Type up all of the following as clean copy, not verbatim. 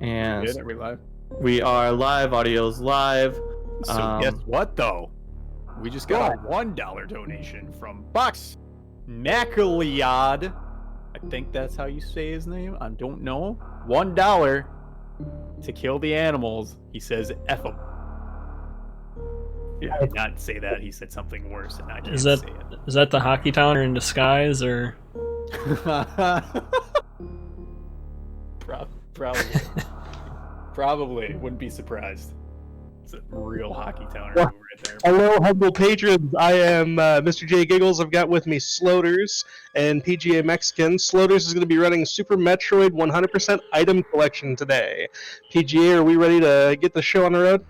And Good. Are we live? we are live. Audio's live. So guess what, though? We just got a $1 donation from Box Macaliad. I think that's how you say his name. I don't know. $1 to kill the animals. He says F them. Yeah, he did not say that. He said something worse, and I can't say it. Is that the hockey towner in disguise, or? Probably. Probably. Wouldn't be surprised. It's a real hockey towner right there. Hello, humble patrons. I am Mr. J Giggles. I've got with me Sloaters and PGA Mexican. Sloaters is going to be running Super Metroid 100% item collection today. PGA, are we ready to get the show on the road?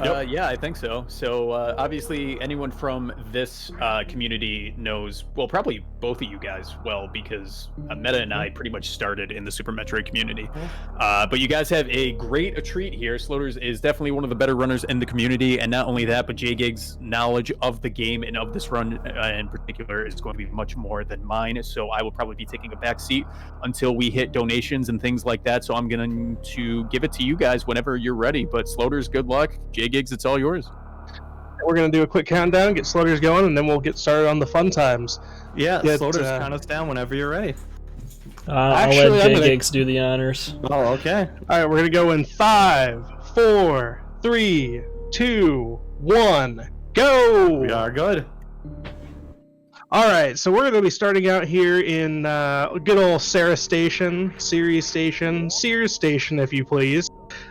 Yeah, I think so. So obviously anyone from this community knows, well, probably both of you guys well, because Meta and I pretty much started in the Super Metroid community. But you guys have a great treat here. Sloaters is definitely one of the better runners in the community, and not only that, but J-Gig's knowledge of the game and of this run in particular is going to be much more than mine, so I will probably be taking a back seat until we hit donations and things like that, so I'm going to give it to you guys whenever you're ready. But Sloaters, good luck. J-Gigs, it's all yours. We're going to do a quick countdown, get Sloaters going, and then we'll get started on the fun times. Yeah, Sloaters, count us down whenever you're ready. I'll let J-Gigs do the honors. Oh, okay. All right, we're going to go in 5, 4, 3, 2, 1, go! We are good. All right, so we're going to be starting out here in good old Sears Station, if you please.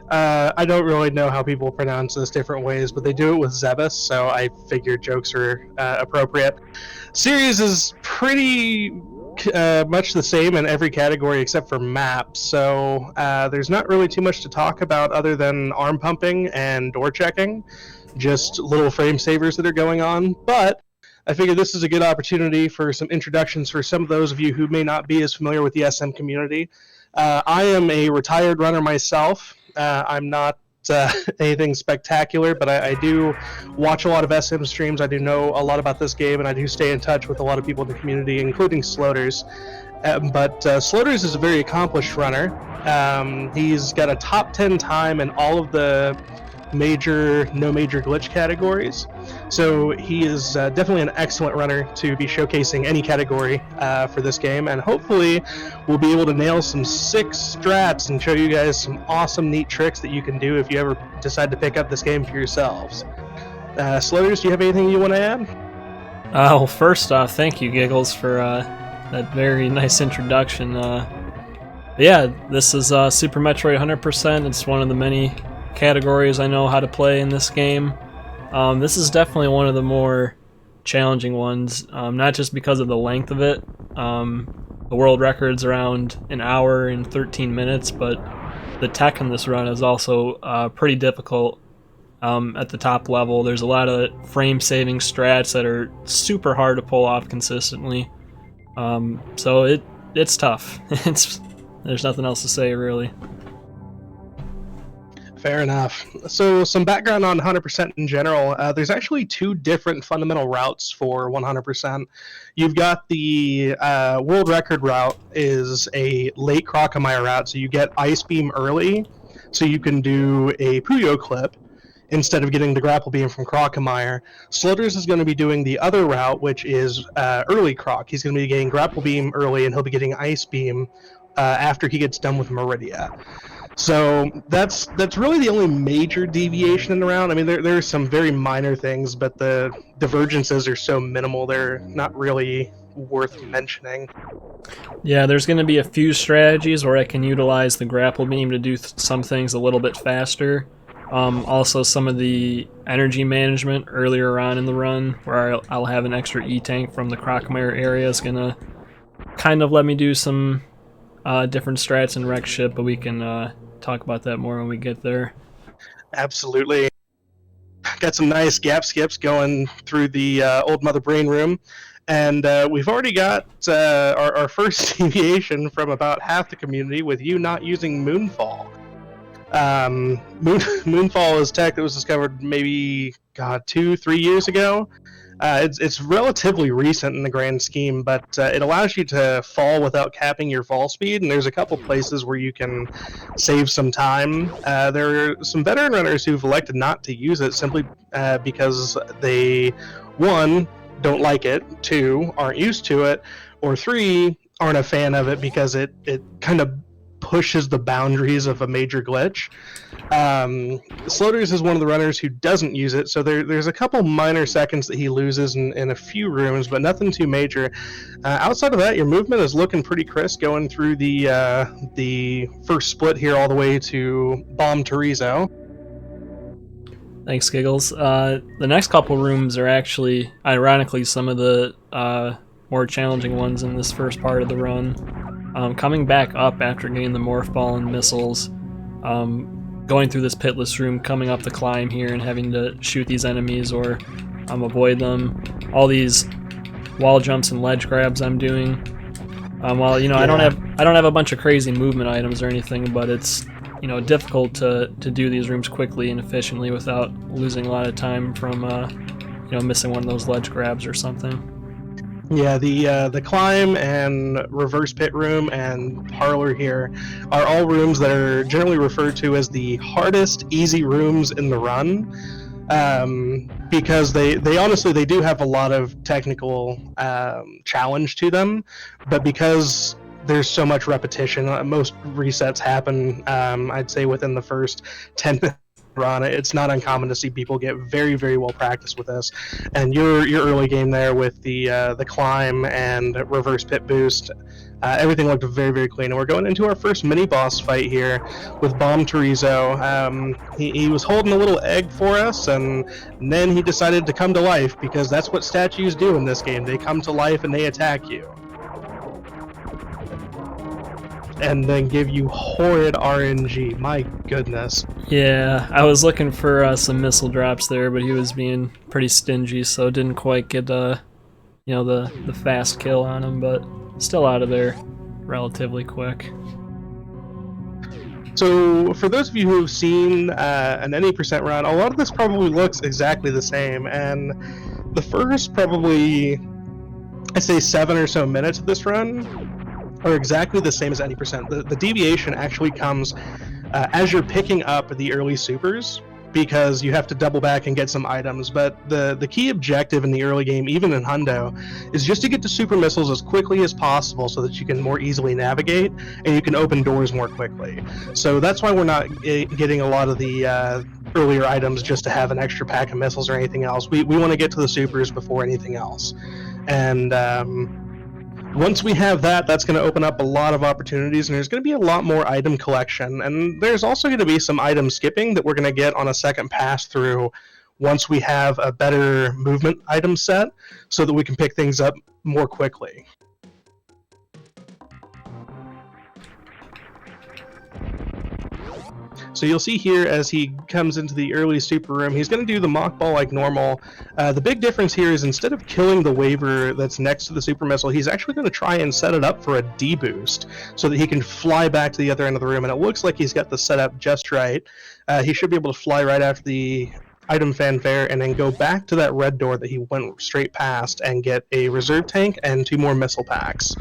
I don't really know how people pronounce this different ways, but they do it with Zebus, so I figured jokes are appropriate. Series is pretty much the same in every category except for maps, so there's not really too much to talk about other than arm pumping and door checking, just little frame savers that are going on, but I figured this is a good opportunity for some introductions for some of those of you who may not be as familiar with the SM community. I am a retired runner myself. I'm not anything spectacular, but I do watch a lot of SM streams. I do know a lot about this game, and I do stay in touch with a lot of people in the community, including Sloaters. But Sloaters is a very accomplished runner. He's got a top 10 time in all of the no major glitch categories. So he is definitely an excellent runner to be showcasing any category for this game, and hopefully we'll be able to nail some sick strats and show you guys some awesome neat tricks that you can do if you ever decide to pick up this game for yourselves. Sloaters, do you have anything you want to add? Well, first off, thank you, Giggles, for that very nice introduction. Yeah, this is Super Metroid 100%. It's one of the many categories I know how to play in this game. This is definitely one of the more challenging ones, not just because of the length of it. The world record's around an hour and 13 minutes, but the tech in this run is also pretty difficult at the top level. There's a lot of frame-saving strats that are super hard to pull off consistently. So it's tough. There's nothing else to say, really. Fair enough. So some background on 100% in general. There's actually two different fundamental routes for 100%. You've got the world record route is a late Crocomire route, so you get Ice Beam early, so you can do a Puyo clip instead of getting the grapple beam from Crocomire. Sloaters is going to be doing the other route, which is early Croc. He's going to be getting grapple beam early, and he'll be getting Ice Beam after he gets done with Meridia. So that's really the only major deviation in the round. I mean, there are some very minor things, but the divergences are so minimal, they're not really worth mentioning. Yeah, there's going to be a few strategies where I can utilize the grapple beam to do some things a little bit faster. Also, some of the energy management earlier on in the run, where I'll have an extra E-tank from the Crocomire area, is going to kind of let me do some different strats in Wreck Ship, but we can talk about that more when we get there. Absolutely. Got some nice gap skips going through the old Mother Brain room, and we've already got our first deviation from about half the community with you not using Moonfall. Moonfall is tech that was discovered maybe 2-3 years ago. It's relatively recent in the grand scheme, but it allows you to fall without capping your fall speed, and there's a couple places where you can save some time. There are some veteran runners who've elected not to use it simply because they, one, don't like it, two, aren't used to it, or three, aren't a fan of it because it kind of pushes the boundaries of a major glitch. Sloaters is one of the runners who doesn't use it, so there's a couple minor seconds that he loses in a few rooms, but nothing too major. Outside of that, your movement is looking pretty crisp going through the first split here all the way to Bomb Torizo. Thanks, Giggles. The next couple rooms are actually, ironically, some of the more challenging ones in this first part of the run. Coming back up after getting the Morph Ball and missiles, going through this pitless room, coming up the climb here and having to shoot these enemies or avoid them. All these wall jumps and ledge grabs I'm doing. Well, you know, I don't have a bunch of crazy movement items or anything, but it's, you know, difficult to do these rooms quickly and efficiently without losing a lot of time from you know, missing one of those ledge grabs or something. Yeah, the climb and reverse pit room and parlor here are all rooms that are generally referred to as the hardest easy rooms in the run, because they honestly they do have a lot of technical challenge to them, but because there's so much repetition, most resets happen I'd say within the first 10 minutes run. It's not uncommon to see people get very, very well practiced with this. And your early game there with the climb and reverse pit boost, everything looked very, very clean. And we're going into our first mini boss fight here with Bomb Torizo. He was holding a little egg for us, and then he decided to come to life, because that's what statues do in this game. They come to life and they attack you. And then give you horrid RNG. My goodness. Yeah, I was looking for some missile drops there, but he was being pretty stingy, so didn't quite get you know, the fast kill on him, but still out of there relatively quick. So for those of you who have seen an any percent run, a lot of this probably looks exactly the same, and the first probably, I'd say 7 or so minutes of this run are exactly the same as any percent. The deviation actually comes as you're picking up the early supers, because you have to double back and get some items. But the key objective in the early game, even in Hundo, is just to get to super missiles as quickly as possible so that you can more easily navigate and you can open doors more quickly. So that's why we're not getting a lot of the earlier items just to have an extra pack of missiles or anything else. We want to get to the supers before anything else. And once we have that, that's going to open up a lot of opportunities, and there's going to be a lot more item collection. And there's also going to be some item skipping that we're going to get on a second pass through once we have a better movement item set, so that we can pick things up more quickly. So you'll see here as he comes into the early super room, he's going to do the mock ball like normal. The big difference here is instead of killing the waver that's next to the super missile, he's actually going to try and set it up for a D-boost so that he can fly back to the other end of the room. And it looks like he's got the setup just right. He should be able to fly right after the item fanfare and then go back to that red door that he went straight past and get a reserve tank and 2 more missile packs.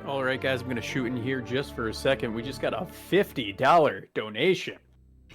Alright guys, I'm going to shoot in here just for a second. We just got a $50 donation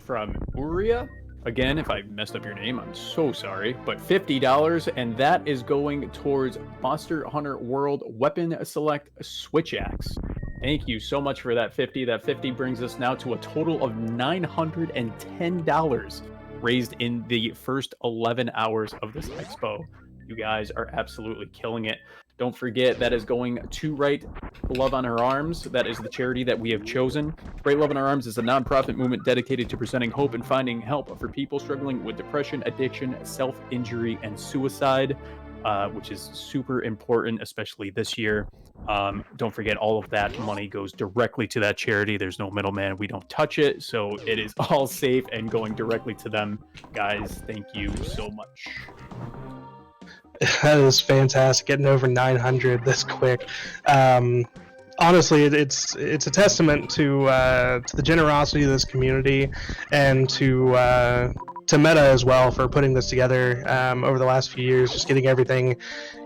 from Uria. Again, if I messed up your name, I'm so sorry. But $50, and that is going towards Monster Hunter World Weapon Select Switch Axe. Thank you so much for that 50. That 50 brings us now to a total of $910 raised in the first 11 hours of this expo. You guys are absolutely killing it. Don't forget, that is going to Right Love on Her Arms. That is the charity that we have chosen. Right Love on Her Arms is a nonprofit movement dedicated to presenting hope and finding help for people struggling with depression, addiction, self-injury, and suicide, which is super important, especially this year. Don't forget, all of that money goes directly to that charity. There's no middleman. We don't touch it, so it is all safe and going directly to them. Guys, thank you so much. That is fantastic, getting over 900 this quick. Honestly, it's a testament to the generosity of this community and to to Meta as well for putting this together over the last few years, just getting everything,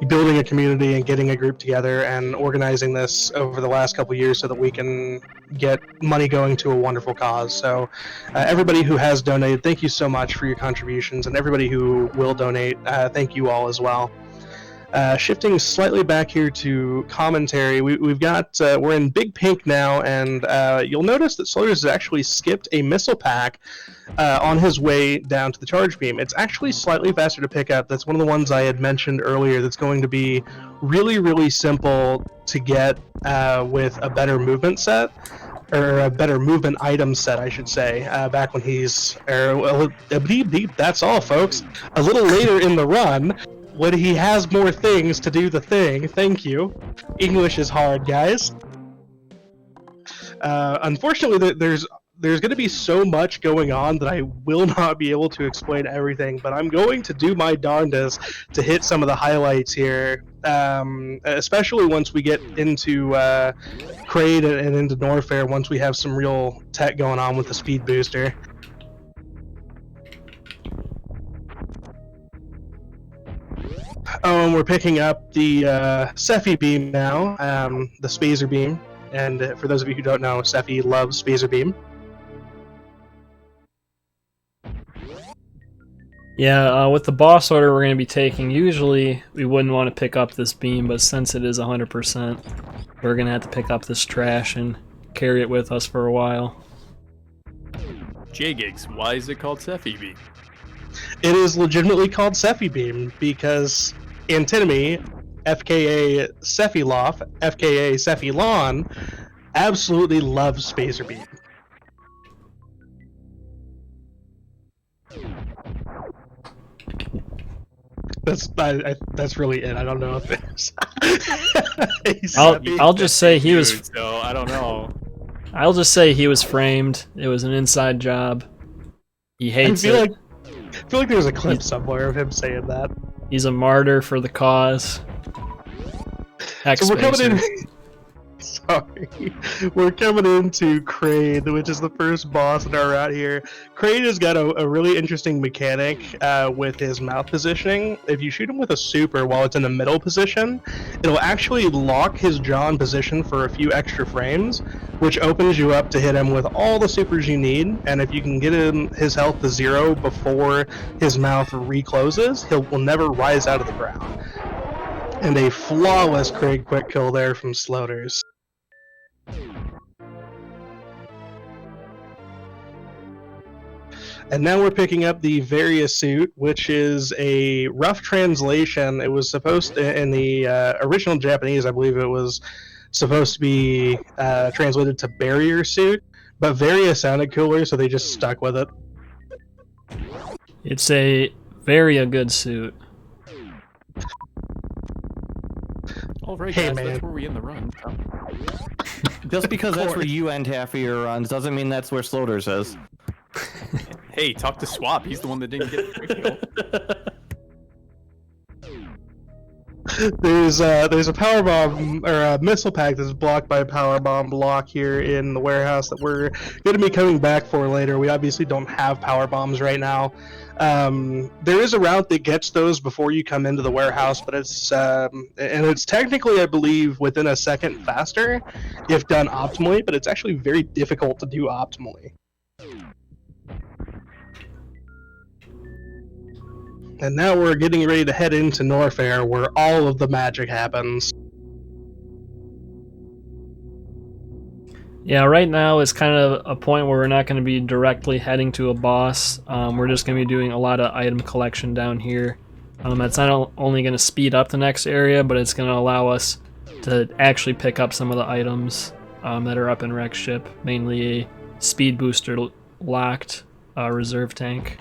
building a community and getting a group together and organizing this over the last couple of years so that we can get money going to a wonderful cause. So everybody who has donated, thank you so much for your contributions, and everybody who will donate, thank you all as well. Shifting slightly back here to commentary, we've got we're in Big Pink now, and you'll notice that Sloaters has actually skipped a missile pack on his way down to the charge beam. It's actually slightly faster to pick up. That's one of the ones I had mentioned earlier that's going to be really, really simple to get with a better movement set, or a better movement item set, I should say, back when he's, that's all, folks. A little later in the run, when he has more things to do the thing. Thank you. English is hard, guys. Unfortunately, there's going to be so much going on that I will not be able to explain everything, but I'm going to do my darndest to hit some of the highlights here, especially once we get into Kraid and into Norfair, once we have some real tech going on with the speed booster. Oh, and we're picking up the Sephi beam now, the Spazer beam. And for those of you who don't know, Sephi loves Spazer beam. Yeah, with the boss order we're going to be taking, usually we wouldn't want to pick up this beam, but since it is 100%, we're going to have to pick up this trash and carry it with us for a while. J-Gigs, why is it called Sephi beam? It is legitimately called Sephi beam because Antinomy, FKA Sephiloff, FKA Sephilon, absolutely loves Spazer beam. That's really it. I don't know if there's. I'll just say he was. So I don't know. I'll just say he was framed. It was an inside job. He hates it. I feel like there's a clip somewhere of him saying that. He's a martyr for the cause. So we're coming in. Sorry, we're coming into Kraid, which is the first boss in our route here. Kraid has got a really interesting mechanic with his mouth positioning. If you shoot him with a super while it's in the middle position, it'll actually lock his jaw in position for a few extra frames, which opens you up to hit him with all the supers you need. And if you can get him his health to 0 before his mouth recloses, will never rise out of the ground. And a flawless Kraid quick kill there from Sloaters. And now we're picking up the Varia suit, which is a rough translation. It was supposed to, in the original Japanese, I believe it was supposed to be translated to barrier suit, but Varia sounded cooler, so they just stuck with it. It's a very good suit. All right, hey, guys, man. that's where we end the run. Just because that's where you end half of your runs doesn't mean that's where Sloaters is. Hey, talk to Swap. He's the one that didn't get the kill. There's a power bomb or a missile pack that's blocked by a power bomb block here in the warehouse that we're going to be coming back for later. We obviously don't have power bombs right now. There is a route that gets those before you come into the warehouse, but it's technically, I believe, within a second faster if done optimally, but it's actually very difficult to do optimally. And now we're getting ready to head into Norfair, where all of the magic happens. Yeah, right now is kind of a point where we're not going to be directly heading to a boss. We're just going to be doing a lot of item collection down here. That's not only going to speed up the next area, but it's going to allow us to actually pick up some of the items that are up in Rex Ship, mainly a speed booster locked reserve tank.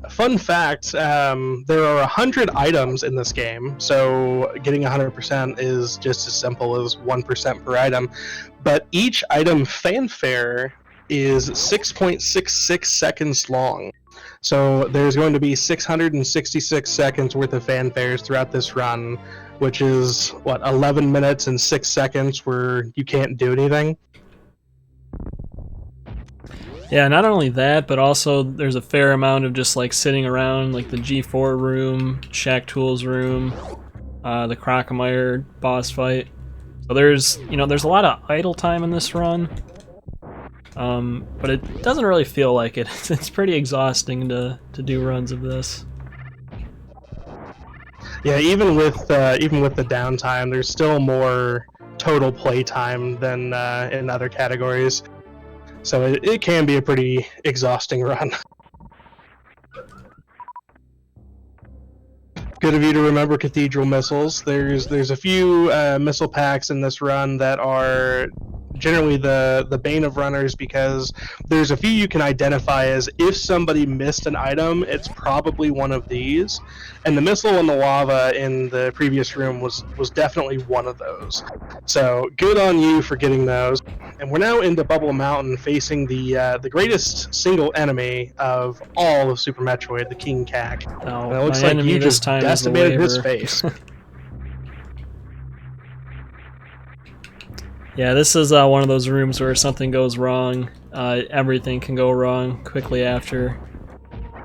Fun fact, there are 100 items in this game, so getting 100% is just as simple as 1% per item. But each item fanfare is 6.66 seconds long. So there's going to be 666 seconds worth of fanfares throughout this run, which is, 11 minutes and 6 seconds where you can't do anything? Yeah, not only that, but also there's a fair amount of just like sitting around, like the G4 room, Shack Tools room, the Crocomire boss fight. So there's a lot of idle time in this run, but it doesn't really feel like it. It's pretty exhausting to do runs of this. Yeah, even with the downtime, there's still more total play time than in other categories. So it can be a pretty exhausting run. Good of you to remember Cathedral missiles. There's a few missile packs in this run that are generally the bane of runners, because there's a few you can identify as if somebody missed an item, it's probably one of these. And the missile in the lava in the previous room was definitely one of those. So good on you for getting those. And we're now into Bubble Mountain, facing the greatest single enemy of all of Super Metroid, the King Cac. Now, And it looks my like enemy you this just time is the decimated his Waver. face. Yeah, this is one of those rooms where something goes wrong. Everything can go wrong quickly after.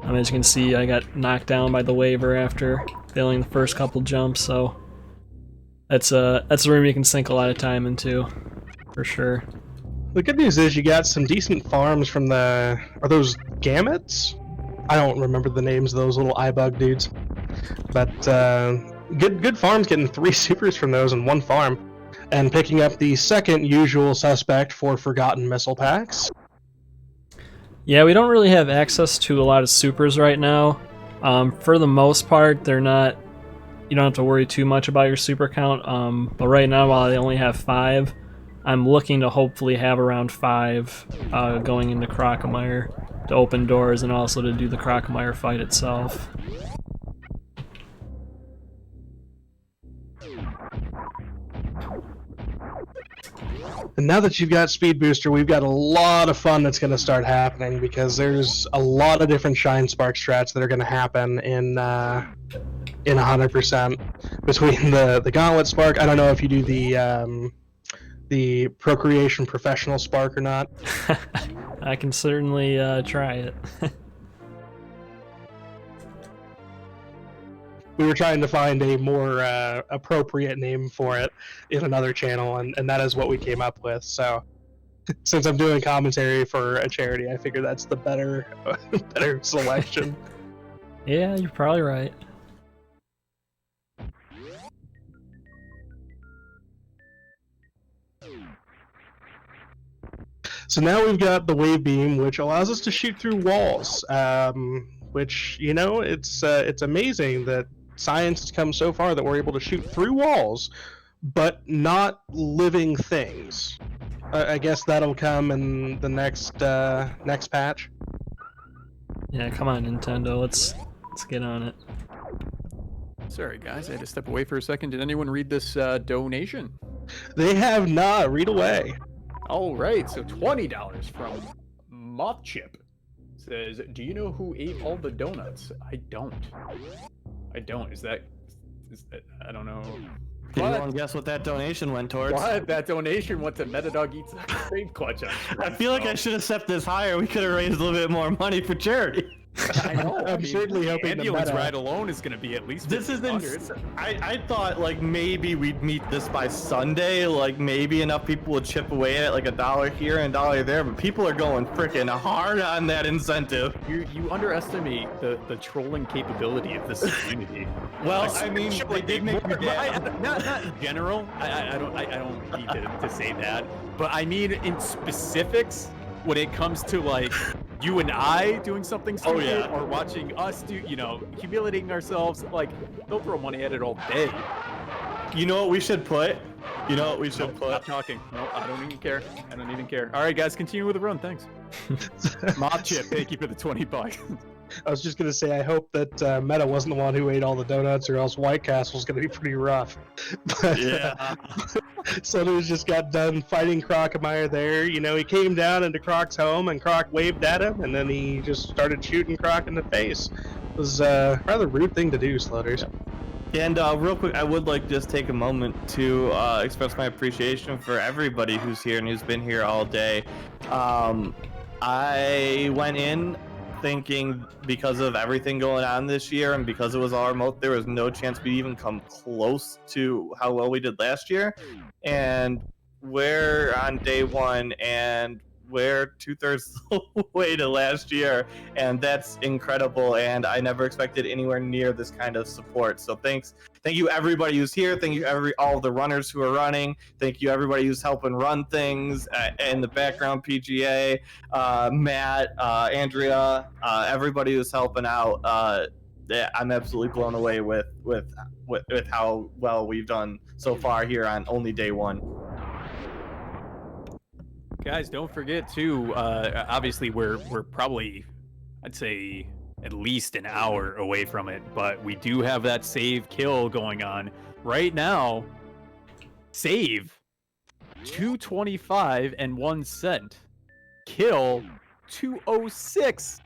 As you can see, I got knocked down by the Waver after failing the first couple jumps, so that's a room you can sink a lot of time into, for sure. The good news is you got some decent farms from are those gamuts? I don't remember the names of those little eye bug dudes. But good farms, getting 3 supers from those in one farm. And picking up the second usual suspect for forgotten missile packs. Yeah, we don't really have access to a lot of supers right now. For the most part, they're not. You don't have to worry too much about your super count. But right now, while I only have 5, I'm looking to hopefully have around 5 going into Crocomire to open doors and also to do the Crocomire fight itself. And now that you've got Speed Booster, we've got a lot of fun that's going to start happening, because there's a lot of different Shine Spark strats that are going to happen in 100%. Between the Gauntlet Spark, I don't know if you do the Procreation Professional Spark or not. I can certainly try it. We were trying to find a more appropriate name for it in another channel, and that is what we came up with. So, since I'm doing commentary for a charity, I figure that's the better selection. Yeah, you're probably right. So now we've got the Wave Beam, which allows us to shoot through walls. Which, it's amazing that science has come so far that we're able to shoot through walls, but not living things. I guess that'll come in the next patch. Yeah, come on, Nintendo. Let's get on it. Sorry, guys, I had to step away for a second. Did anyone read this donation? They have not. Read away. All right, so $20 from Mothchip. Says, do you know who ate all the donuts? I don't. Is that I don't know. Can anyone guess what that donation went towards? What? That donation went to Metadog Eats Crave Clutch. I feel like I should have set this higher. We could have raised a little bit more money for charity. I know. I'm certainly hoping the ambulance meta- ride alone is going to be at least. This is $1,500. I thought like maybe we'd meet this by Sunday, like maybe enough people would chip away at it, like $1 here and $1 there, but people are going freaking hard on that incentive. You underestimate the trolling capability of this community. Well, I mean, they did make me not in general. I don't need to say that, but I mean in specifics when it comes to like you and I doing something stupid or watching us do, humiliating ourselves. Like they'll throw money at it all day. You know what we should put? Stop talking. No, I don't even care. All right, guys, continue with the run. Thanks. Mob Chip, thank you for the $20. I was just going to say, I hope that Meta wasn't the one who ate all the donuts, or else White Castle's going to be pretty rough. But, Yeah. Sloaters just got done fighting Crocomire there. He came down into Croc's home, and Croc waved at him, and then he just started shooting Croc in the face. It was a rather rude thing to do, Sloaters. And real quick, I would like to just take a moment to express my appreciation for everybody who's here and who's been here all day. I went in thinking because of everything going on this year and because it was all remote, there was no chance we'd even come close to how well we did last year. And we're on day 1 and we're 2/3 the way to last year, and that's incredible, and I never expected anywhere near this kind of support. So thank you everybody who's here. Thank you all the runners who are running. Thank you everybody who's helping run things in the background, PGA, Matt, Andrea, everybody who's helping out. Yeah, I'm absolutely blown away with how well we've done so far here on only day 1. Guys, don't forget too. Obviously, we're probably, I'd say, at least an hour away from it, but we do have that save kill going on right now. Save 225 and 1 cent. Kill 206.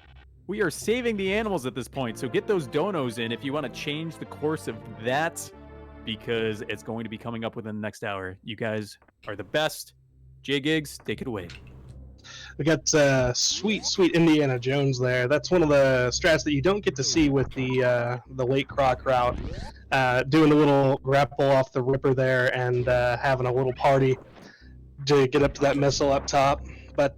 We are saving the animals at this point, so get those donos in if you want to change the course of that, because it's going to be coming up within the next hour. You guys are the best. J Gigs, take it away. We got sweet Indiana Jones there. That's one of the strats that you don't get to see with the late croc route. Doing a little grapple off the ripper there and having a little party to get up to that missile up top. But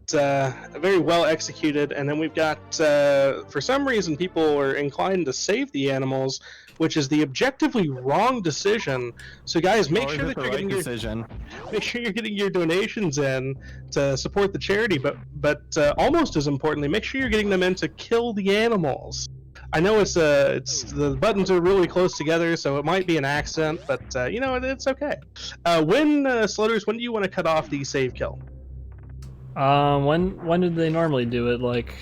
very well executed. And then we've got, for some reason, people are inclined to save the animals, which is the objectively wrong decision. So guys, make sure that you're getting your donations in to support the charity, but almost as importantly, make sure you're getting them in to kill the animals. I know it's the buttons are really close together, so it might be an accident, but it's okay. Sloaters, when do you want to cut off the save kill? When did they normally do it? Like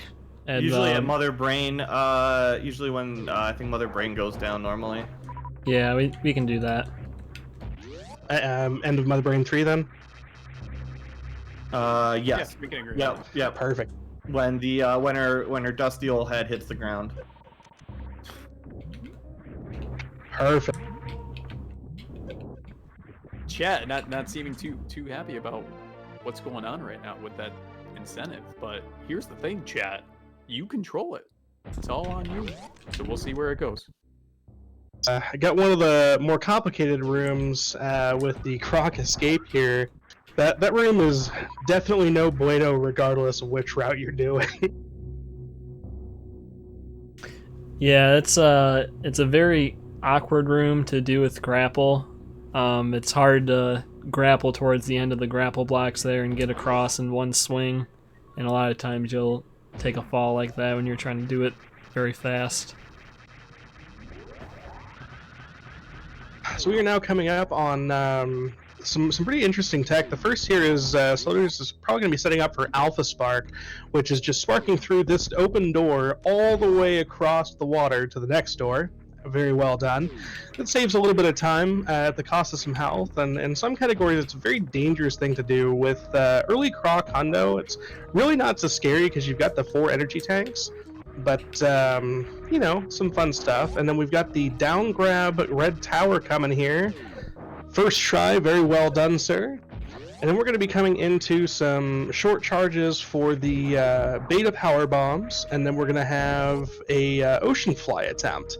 usually at Mother Brain. Usually when I think Mother Brain goes down normally. Yeah, we can do that. End of Mother Brain 3 then. Yes. Yes, we can agree. Yep. Perfect. When the when her dusty old head hits the ground. Perfect. Chat not seeming too happy about what's going on right now with that incentive, but here's the thing, chat. You control it. It's all on you. So we'll see where it goes. I got one of the more complicated rooms with the croc escape here. That room is definitely no bueno regardless of which route you're doing. Yeah, it's a very awkward room to do with grapple. It's hard to grapple towards the end of the grapple blocks there and get across in one swing, and a lot of times you'll take a fall like that when you're trying to do it very fast. So we are now coming up on some pretty interesting tech. The first here is Sloaters is probably going to be setting up for Alpha Spark, which is just sparking through this open door all the way across the water to the next door. Very well done. That saves a little bit of time at the cost of some health, and in some categories it's a very dangerous thing to do. With early Croc Hundo, it's really not so scary because you've got the 4 energy tanks, but some fun stuff. And then we've got the down grab red tower coming here. First try, very well done, sir. And then we're going to be coming into some short charges for the beta power bombs, and then we're going to have a ocean fly attempt.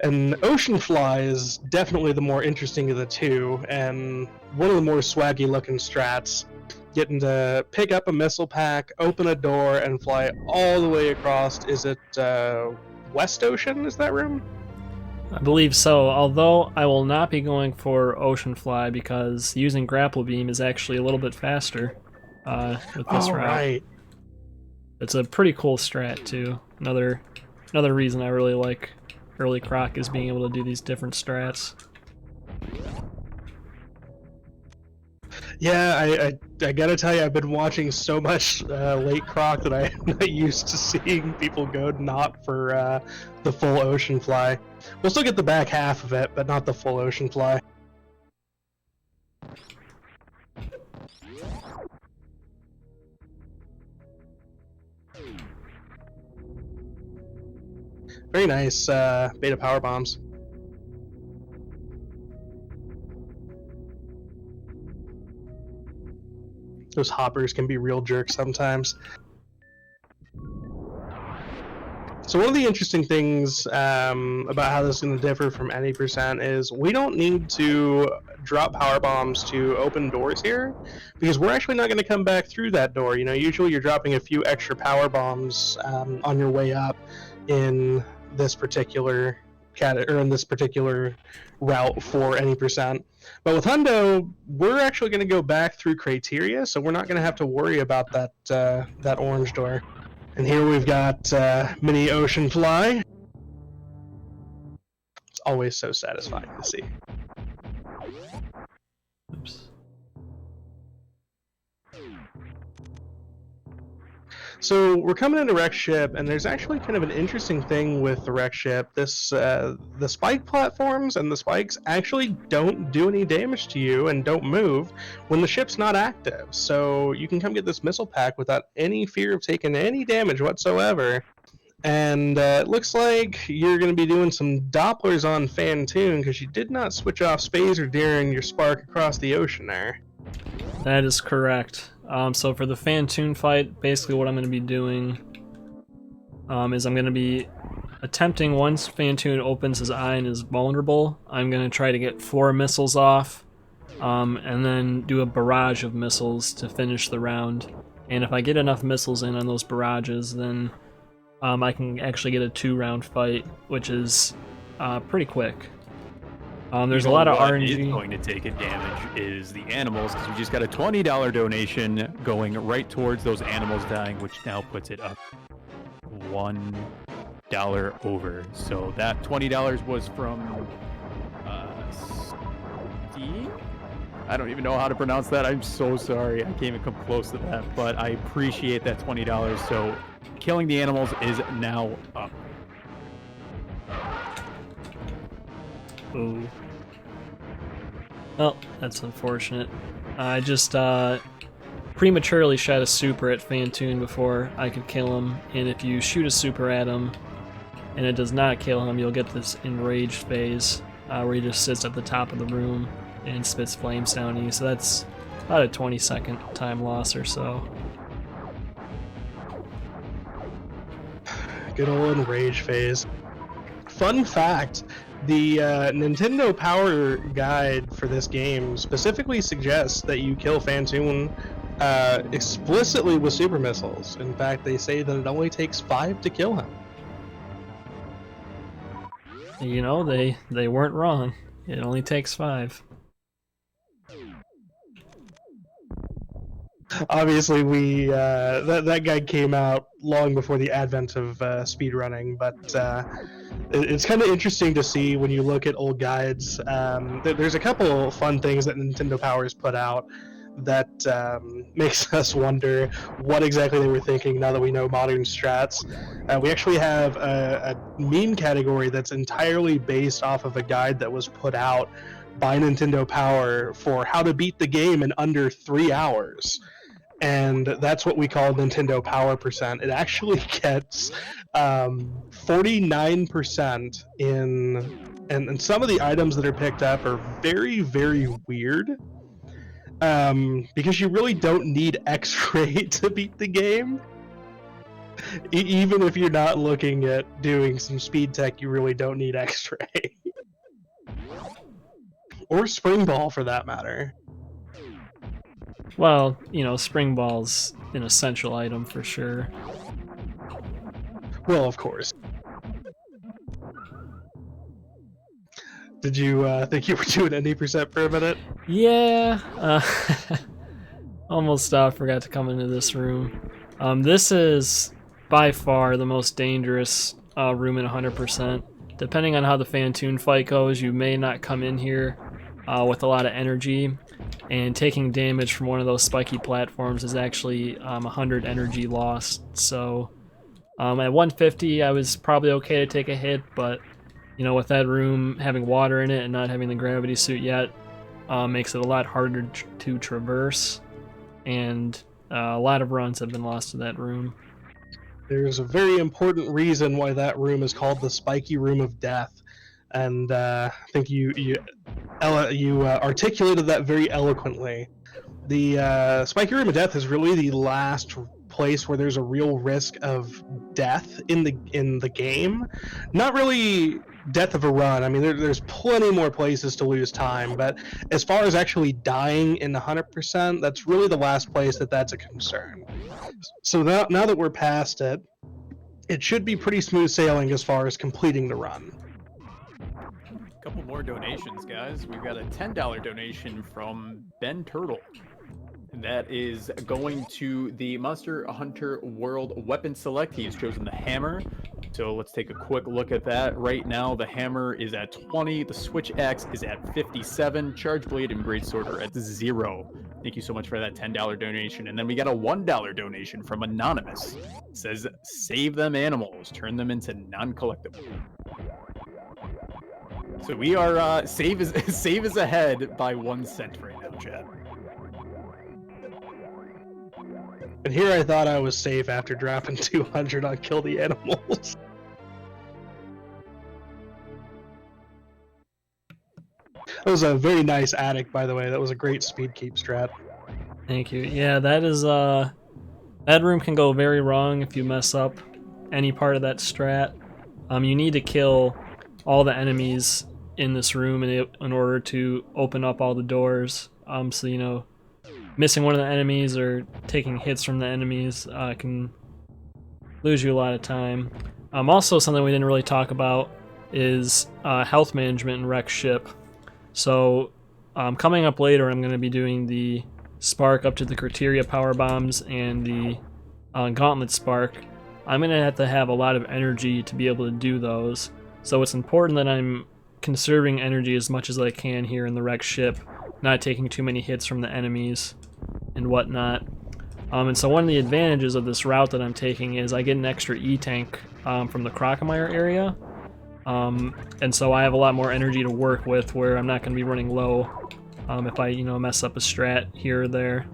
And Ocean Fly is definitely the more interesting of the two, and one of the more swaggy looking strats. Getting to pick up a missile pack, open a door, and fly all the way across. Is it West Ocean? Is that room? I believe so, although I will not be going for Ocean Fly because using Grapple Beam is actually a little bit faster with this route. Right. It's a pretty cool strat too. Another reason I really like early Croc is being able to do these different strats. Yeah, I gotta tell you, I've been watching so much late Croc that I'm not used to seeing people go not for the full Ocean Fly. We'll still get the back half of it, but not the full Ocean Fly. Very nice beta power bombs. Those hoppers can be real jerks sometimes. So one of the interesting things about how this is going to differ from any percent is we don't need to drop power bombs to open doors here, because we're actually not going to come back through that door. You know, usually you're dropping a few extra power bombs on your way up in this particular in this particular route for any percent. But with Hundo, we're actually going to go back through criteria, so we're not going to have to worry about that that orange door. And here we've got Mini Ocean Fly. It's always so satisfying to see. Oops. So we're coming into Wreck Ship, and there's actually kind of an interesting thing with the Wreck Ship. This the spike platforms and the spikes actually don't do any damage to you and don't move when the ship's not active. So you can come get this missile pack without any fear of taking any damage whatsoever. And it looks like you're going to be doing some Dopplers on Fantoon, because you did not switch off Spazer during your spark across the ocean there. That is correct. So for the Fantoon fight, basically what I'm going to be doing is I'm going to be attempting, once Fantoon opens his eye and is vulnerable, I'm going to try to get 4 missiles off, and then do a barrage of missiles to finish the round. And if I get enough missiles in on those barrages, then I can actually get a 2-round fight, which is pretty quick. There's a lot of RNG. What is going to take a damage is the animals, because we just got a $20 donation going right towards those animals dying, which now puts it up $1 over. So that $20 was from Steve? I don't even know how to pronounce that. I'm so sorry. I can't even come close to that, but I appreciate that $20. So killing the animals is now up. Ooh. Well, that's unfortunate. I just prematurely shot a super at Fantoon before I could kill him, and if you shoot a super at him and it does not kill him, you'll get this enraged phase where he just sits at the top of the room and spits flames down at you, so that's about a 20-second time loss or so. Good old enrage phase. Fun fact, the Nintendo Power Guide for this game specifically suggests that you kill Fantoon explicitly with super missiles. In fact, they say that it only takes 5 to kill him. You know, they weren't wrong. It only takes 5. Obviously, we that guide came out long before the advent of speedrunning, but it's kind of interesting to see when you look at old guides. There's a couple fun things that Nintendo Power has put out that makes us wonder what exactly they were thinking now that we know modern strats. We actually have a meme category that's entirely based off of a guide that was put out by Nintendo Power for how to beat the game in under 3 hours. And that's what we call Nintendo Power percent. It actually gets 49% and some of the items that are picked up are very, very weird. Because you really don't need X-ray to beat the game. Even if you're not looking at doing some speed tech, you really don't need X-ray. Or Spring Ball, for that matter. Well, you know, Spring Ball's an essential item for sure. Well, of course. Did you think you were doing any percent per minute? Yeah, almost forgot to come into this room. This is by far the most dangerous room in 100%. Depending on how the Fantoon fight goes, you may not come in here with a lot of energy, and taking damage from one of those spiky platforms is actually 100 energy lost. So at 150 I was probably okay to take a hit, but you know, with that room having water in it and not having the gravity suit yet, makes it a lot harder to traverse, and a lot of runs have been lost to that room. There's a very important reason why that room is called the Spiky Room of Death, and I think you articulated that very eloquently. The Spiky Room of Death is really the last place where there's a real risk of death in the game. Not really death of a run. I mean, there's plenty more places to lose time, but as far as actually dying in the 100%, that's really the last place that's a concern. So now that we're past it, it should be pretty smooth sailing as far as completing the run. Couple more donations, guys. We've got a $10 donation from Ben Turtle. That is going to the Monster Hunter World Weapon Select. He has chosen the hammer. So let's take a quick look at that. Right now, the hammer is at 20. The switch axe is at 57. Charge blade and greatsword are at 0. Thank you so much for that $10 donation. And then we got a $1 donation from Anonymous. It says, save them animals. Turn them into non-collectible. So we are, save is ahead by 1 cent right now, chat. And here I thought I was safe after dropping 200 on Kill the Animals. That was a very nice attic, by the way. That was a great speed keep strat. Thank you. Yeah, that is that room can go very wrong if you mess up any part of that strat. You need to kill all the enemies in this room in order to open up all the doors. So you know, missing one of the enemies or taking hits from the enemies can lose you a lot of time. Also, something we didn't really talk about is health management in Wreck Ship. So coming up later, I'm going to be doing the Spark up to the Criteria Power Bombs and the Gauntlet Spark. I'm going to have a lot of energy to be able to do those. So it's important that I'm conserving energy as much as I can here in the Wreck Ship, not taking too many hits from the enemies and whatnot. And so one of the advantages of this route that I'm taking is I get an extra E-tank from the Crocomire area. And so I have a lot more energy to work with where I'm not going to be running low if I, mess up a strat here or there.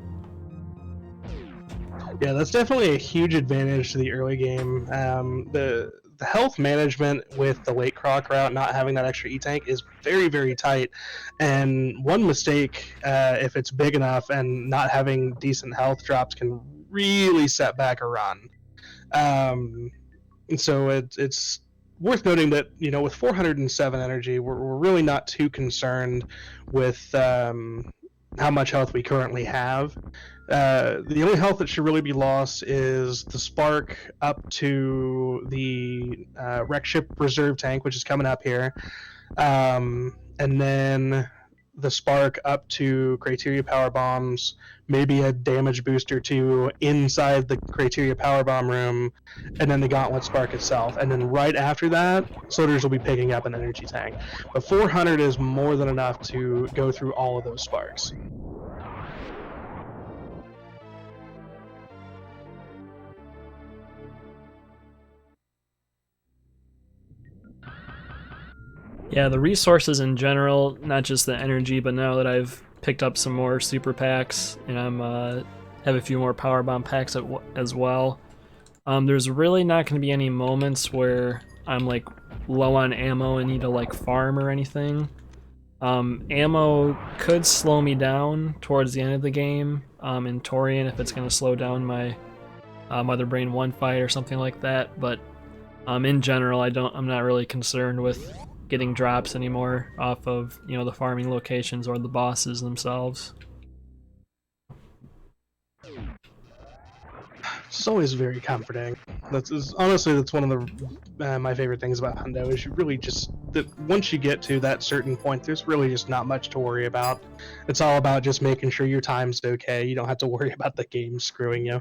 Yeah, that's definitely a huge advantage to the early game. The health management with the late Croc route, not having that extra E-tank, is very, very tight. And one mistake, if it's big enough and not having decent health drops, can really set back a run. And so it's worth noting that, with 407 energy, we're really not too concerned with how much health we currently have. The only health that should really be lost is the Spark up to the Wreck Ship Reserve Tank, which is coming up here. And then the Spark up to Criteria Power Bombs, maybe a damage boost or two inside the Criteria Power Bomb room, and then the Gauntlet Spark itself. And then right after that, Sloaters will be picking up an energy tank. But 400 is more than enough to go through all of those Sparks. Yeah, the resources in general, not just the energy, but now that I've picked up some more super packs and I'm have a few more power bomb packs as well, there's really not going to be any moments where I'm like low on ammo and need to like farm or anything. Ammo could slow me down towards the end of the game in Torian if it's going to slow down my Mother Brain 1 fight or something like that, but in general I'm not really concerned with getting drops anymore off of the farming locations or the bosses themselves. It's always very comforting. Honestly, that's one of the my favorite things about Hundo is you really just once you get to that certain point, there's really just not much to worry about. It's all about just making sure your time's okay. You don't have to worry about the game screwing you.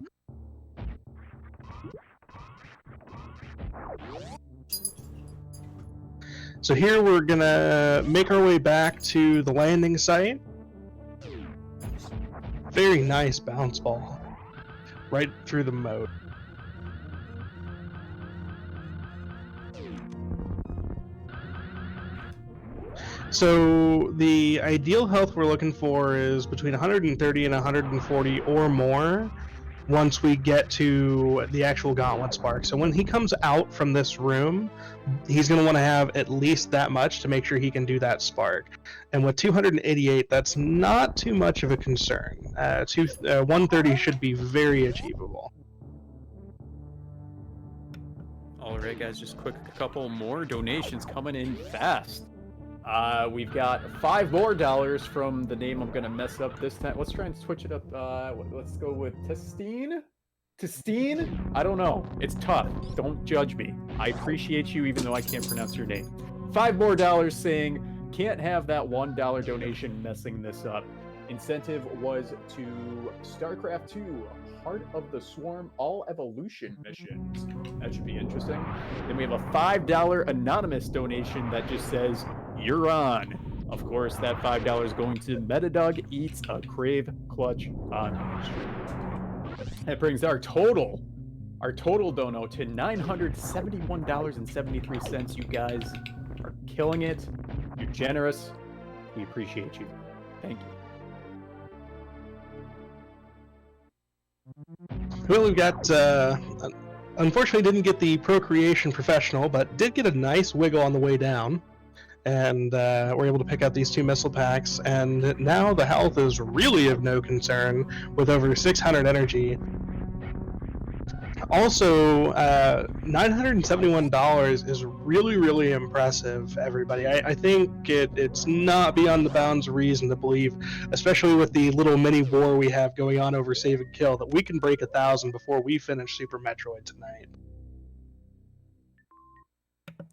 So here we're gonna make our way back to the landing site. Very nice bounce ball. Right through the moat. So the ideal health we're looking for is between 130 and 140 or more once we get to the actual Gauntlet Spark. So when he comes out from this room, he's going to want to have at least that much to make sure he can do that Spark. And with 288, that's not too much of a concern. 130 should be very achievable. All right, guys, just a couple more donations coming in fast. We've got $5 more from the name I'm gonna mess up this time. Let's try and switch it up. Let's go with Testine. Testine? I don't know. It's tough. Don't judge me. I appreciate you, even though I can't pronounce your name. $5 more saying, can't have that $1 donation messing this up. Incentive was to StarCraft 2, Heart of the Swarm All Evolution missions. That should be interesting. Then we have a $5 anonymous donation that just says, you're on. Of course, that $5 is going to Metadog Eats a Crave Clutch on stream. That brings our total dono to $971.73. You guys are killing it. You're generous. We appreciate you. Thank you. Well, we've got, unfortunately didn't get the Procreation Professional, but did get a nice wiggle on the way down. And we're able to pick up these 2 missile packs, and now the health is really of no concern with over 600 energy. Also, $971 is really, really impressive, everybody. I think it's not beyond the bounds of reason to believe, especially with the little mini war we have going on over Save and Kill, that we can break 1,000 before we finish Super Metroid tonight.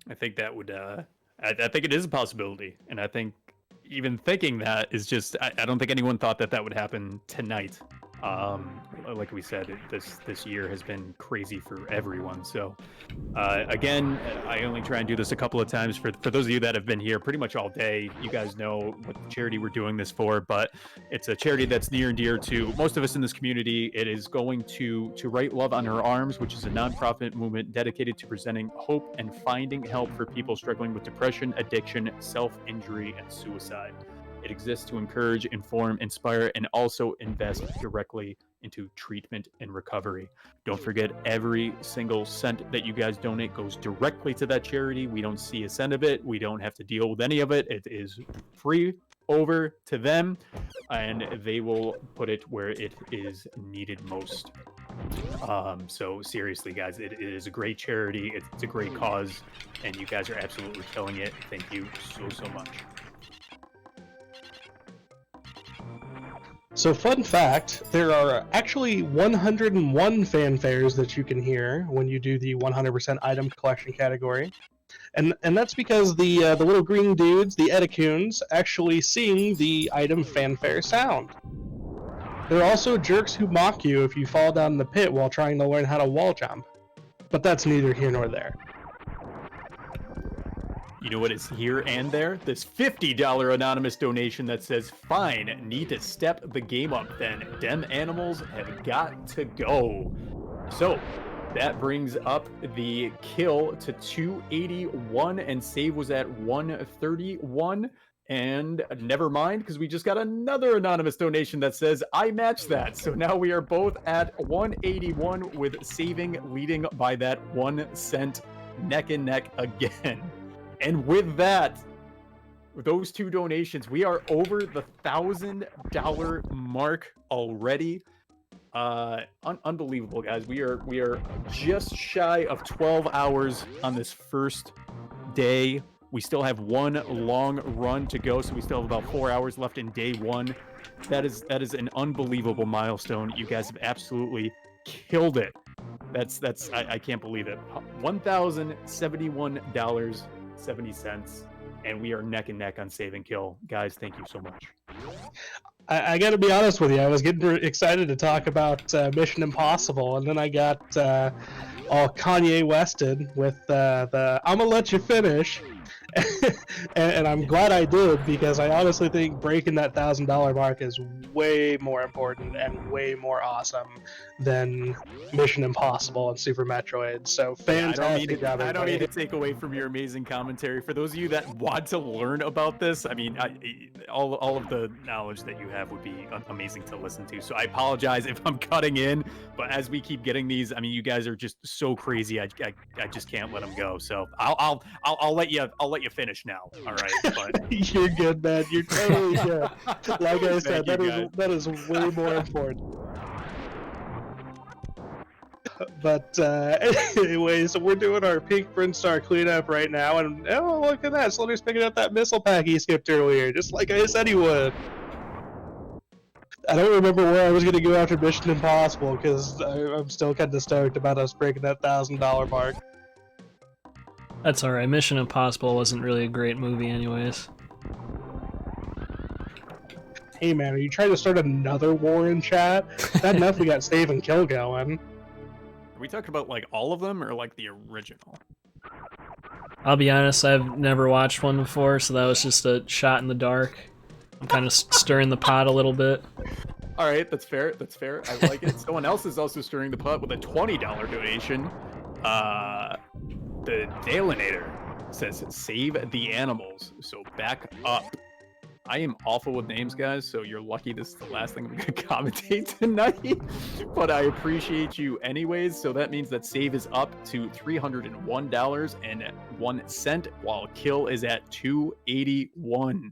I think that would, I think it is a possibility, and I think even thinking that is just, I don't think anyone thought that would happen tonight. Like we said, this year has been crazy for everyone. So again, I only try and do this a couple of times for those of you that have been here pretty much all day. You guys know what charity we're doing this for, but it's a charity that's near and dear to most of us in this community. It is going to Write Love on Her Arms, which is a nonprofit movement dedicated to presenting hope and finding help for people struggling with depression, addiction, self-injury, and suicide. It exists to encourage, inform, inspire, and also invest directly into treatment and recovery. Don't forget, every single cent that you guys donate goes directly to that charity. We don't see a cent of it. We don't have to deal with any of it. It is free over to them, and they will put it where it is needed most. So seriously, guys, it is a great charity. It's a great cause, and you guys are absolutely killing it. Thank you so much. So fun fact, there are actually 101 fanfares that you can hear when you do the 100% item collection category. And that's because the little green dudes, the Edicoons, actually sing the item fanfare sound. There are also jerks who mock you if you fall down the pit while trying to learn how to wall jump. But that's neither here nor there. You know what is here and there? This $50 anonymous donation that says, fine, need to step the game up then. Dem animals have got to go. So that brings up the kill to 281 and save was at 131. And never mind, because we just got another anonymous donation that says, I match that. So now we are both at 181 with saving leading by that 1 cent, neck and neck again. And with that, with those 2 donations, we are over the $1,000 mark already. Unbelievable, guys. We are just shy of 12 hours on this first day. We still have 1 long run to go, so we still have about 4 hours left in day 1. That is an unbelievable milestone. You guys have absolutely killed it. I can't believe it. $1,071.70, and we are neck and neck on Save and Kill. Guys, thank you so much. I gotta be honest with you, I was getting excited to talk about Mission Impossible, and then I got all Kanye Wested with the I'm gonna let you finish. and I'm glad I did, because I honestly think breaking that $1,000 mark is way more important and way more awesome than Mission Impossible and Super Metroid. So fantastic job. I don't need to take away from your amazing commentary. For those of you that want to learn about this, I mean, all of the knowledge that you have would be amazing to listen to. So I apologize if I'm cutting in, but as we keep getting these, I mean, you guys are just so crazy. I just can't let them go. So I'll let you finish now. All right, but you're good, man. You're totally good. Like I said, that is way more important. But anyway, so we're doing our pink Brinstar cleanup right now, and oh, look at that! Sloater's picking up that missile pack he skipped earlier, just like I said he would. I don't remember where I was going to go after Mission Impossible, because I'm still kind of stoked about us breaking that $1,000 mark. That's alright. Mission Impossible wasn't really a great movie anyways. Hey man, are you trying to start another war in chat? Bad enough we got save and kill going. Are we talking about like all of them or like the original? I'll be honest, I've never watched one before, so that was just a shot in the dark. I'm kind of stirring the pot a little bit. All right, that's fair. That's fair. I like it. Someone else is also stirring the pot with a $20 donation. The Dalinator says, "Save the animals." So back up. I am awful with names, guys, so you're lucky this is the last thing I'm going to commentate tonight. But I appreciate you anyways. So that means that save is up to $301.01, while kill is at $281.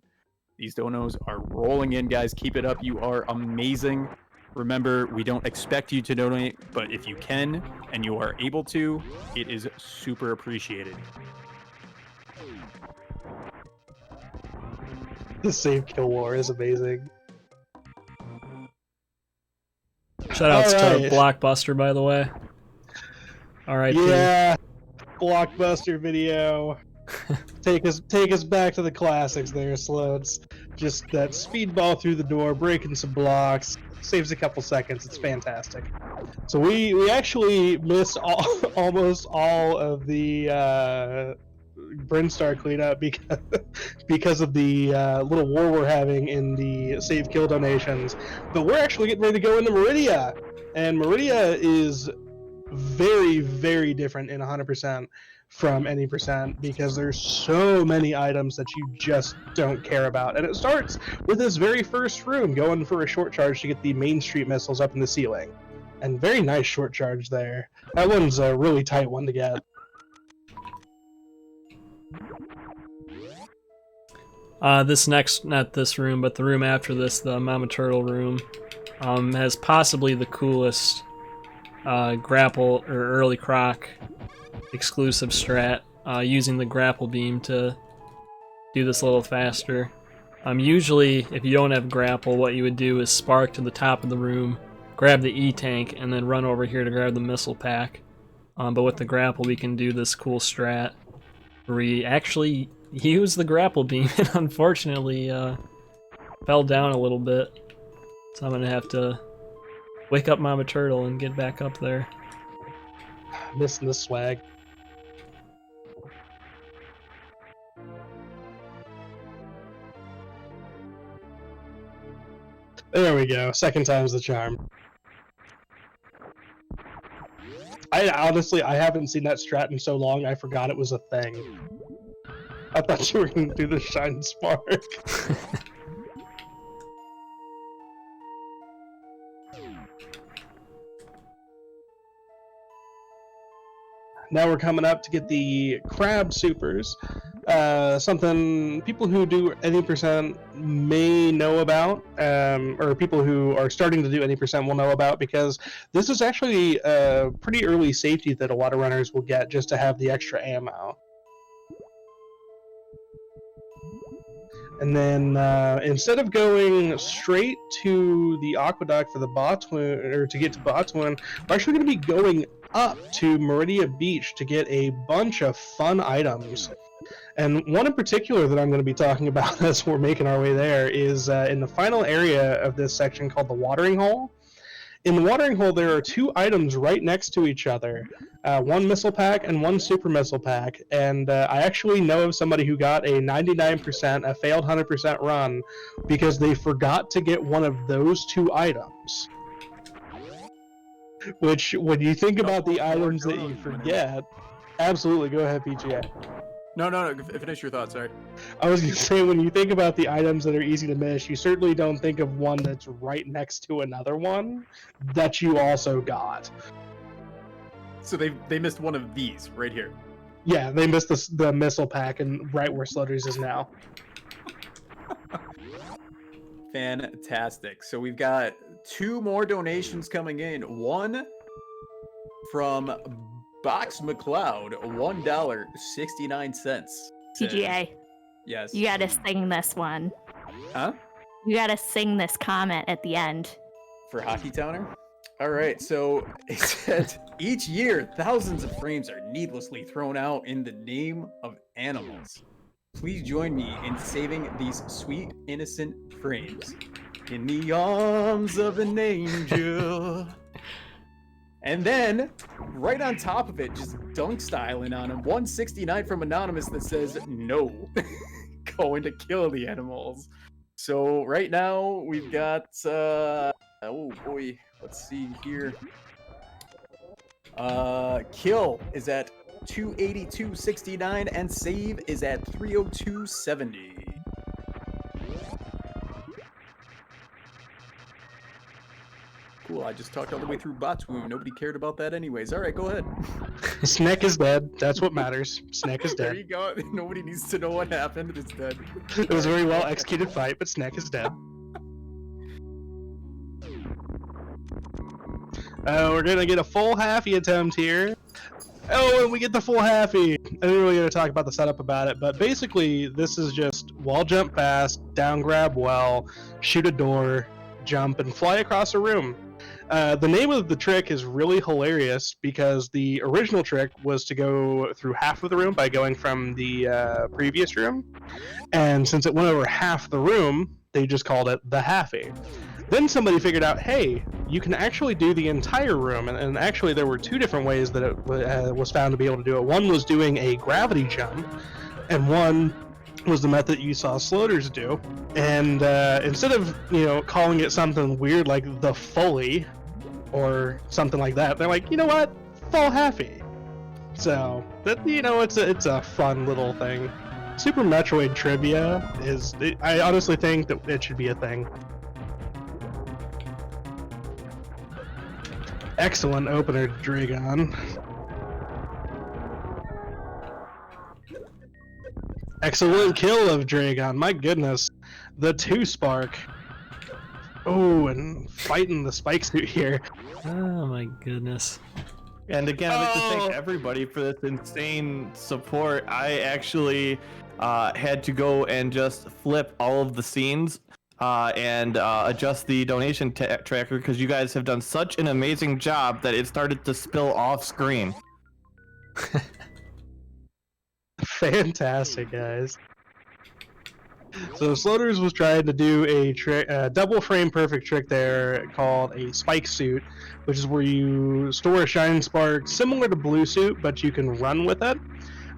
These donos are rolling in, guys. Keep it up. You are amazing. Remember, we don't expect you to donate, but if you can and you are able to, it is super appreciated. The save kill war is amazing. Shoutouts Alright. to Blockbuster, by the way. Alright. Yeah, Blockbuster video. Take us back to the classics there, Sloats. Just that speedball through the door, breaking some blocks, saves a couple seconds. It's fantastic. So we actually missed almost all of the Brinstar cleanup because of the little war we're having in the save kill donations. But we're actually getting ready to go into Meridia, and Meridia is very, very different in 100% from any percent, because there's so many items that you just don't care about. And it starts with this very first room, going for a short charge to get the Main Street missiles up in the ceiling. And very nice short charge there. That one's a really tight one to get. This next, not this room, but the room after this, the Mama Turtle room, has possibly the coolest grapple or early croc exclusive strat, using the grapple beam to do this a little faster. Usually, if you don't have grapple, what you would do is spark to the top of the room, grab the E-tank, and then run over here to grab the missile pack. But with the grapple, we can do this cool strat where we actually use the grapple beam, and unfortunately fell down a little bit. So I'm gonna have to wake up Mama Turtle and get back up there. Missing the swag. There we go. Second time's the charm. I haven't seen that strat in so long, I forgot it was a thing. I thought you were going to do the Shine Spark. Now we're coming up to get the Crab Supers. Something people who do any percent may know about, or people who are starting to do any percent will know about, because this is actually a pretty early safety that a lot of runners will get just to have the extra ammo. And then instead of going straight to the aqueduct for the Botwin, or to get to Botwin, we're actually going to be going up to Meridia Beach to get a bunch of fun items. And one in particular that I'm going to be talking about as we're making our way there is in the final area of this section called the Watering Hole. In the Watering Hole, there are two items right next to each other, one missile pack and one super missile pack, and I actually know of somebody who got a 99%, a failed 100% run, because they forgot to get one of those two items. Which, when you think about the items that you forget... Absolutely, go ahead, PGA. No, finish your thoughts, sorry. I was going to say, when you think about the items that are easy to miss, you certainly don't think of one that's right next to another one that you also got. So they missed one of these right here. Yeah, they missed the missile pack and right where Sloaters is now. Fantastic. So we've got two more donations coming in. One from Box McLeod, $1.69. TGA, Yes. you gotta sing this one. Huh? You gotta sing this comment at the end. For Hockey Towner? Alright, so it says, each year, thousands of frames are needlessly thrown out in the name of animals. Please join me in saving these sweet, innocent frames. In the arms of an angel. And then, right on top of it, just dunk styling on him, 169 from Anonymous that says, no, going to kill the animals. So right now, we've got, oh boy, let's see here. Kill is at 282.69 and save is at 302.70. Cool, I just talked all the way through Bot's Wound. Nobody cared about that anyways. Alright, go ahead. Snack is dead. That's what matters. Snack is There dead. you go. Nobody needs to know what happened. It's dead. It was a very well executed fight, but Snack is dead. We're gonna get a full halfie attempt here. Oh, and we get the full halfie. I didn't really gonna talk about the setup about it, but basically this is just wall jump fast, down grab well, shoot a door, jump, and fly across a room. The name of the trick is really hilarious because the original trick was to go through half of the room by going from the previous room, and since it went over half the room, they just called it the halfie. Then somebody figured out, hey, you can actually do the entire room, and actually there were two different ways that it was found to be able to do it. One was doing a gravity jump, and one was the method you saw Sloaters do. And instead of, calling it something weird like the Foley or something like that, they're like, you know what, full halfie. So that it's a fun little thing. Super Metroid trivia I honestly think that it should be a thing. Excellent opener, Dragon. Excellent kill of Dragon, my goodness. The 2-spark. Oh, and fighting the spike suit here. Oh my goodness. And again, I'd like to thank everybody for this insane support. I actually had to go and just flip all of the scenes and adjust the donation tracker because you guys have done such an amazing job that it started to spill off screen. Fantastic, guys. So Sloaters was trying to do a double frame perfect trick there called a spike suit, which is where you store a shine spark similar to blue suit, but you can run with it.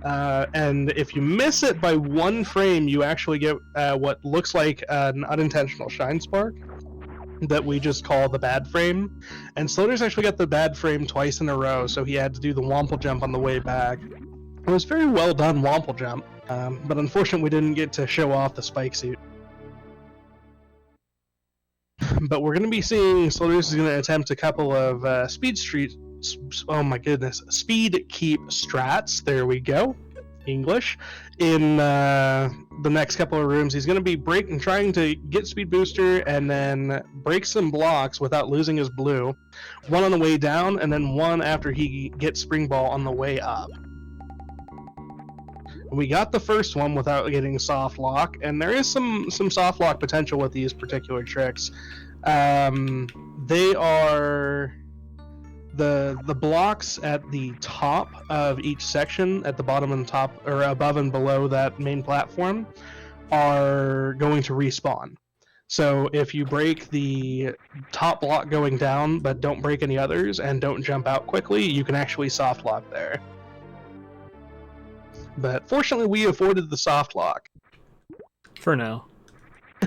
And if you miss it by one frame, you actually get what looks like an unintentional shine spark that we just call the bad frame. And Sloaters actually got the bad frame twice in a row, so he had to do the womple jump on the way back. It was very well done womple jump, but unfortunately we didn't get to show off the spike suit. But we're going to be seeing Sloaters is going to attempt a couple of speed keep strats. There we go. English. In the next couple of rooms, he's going to be trying to get speed booster and then break some blocks without losing his blue. One on the way down, and then one after he gets spring ball on the way up. We got the first one without getting soft lock, and there is some soft lock potential with these particular tricks. They are the blocks at the top of each section, at the bottom and top, or above and below that main platform, are going to respawn. So if you break the top block going down, but don't break any others and don't jump out quickly, you can actually soft lock there. But fortunately, we avoided the soft lock. For now.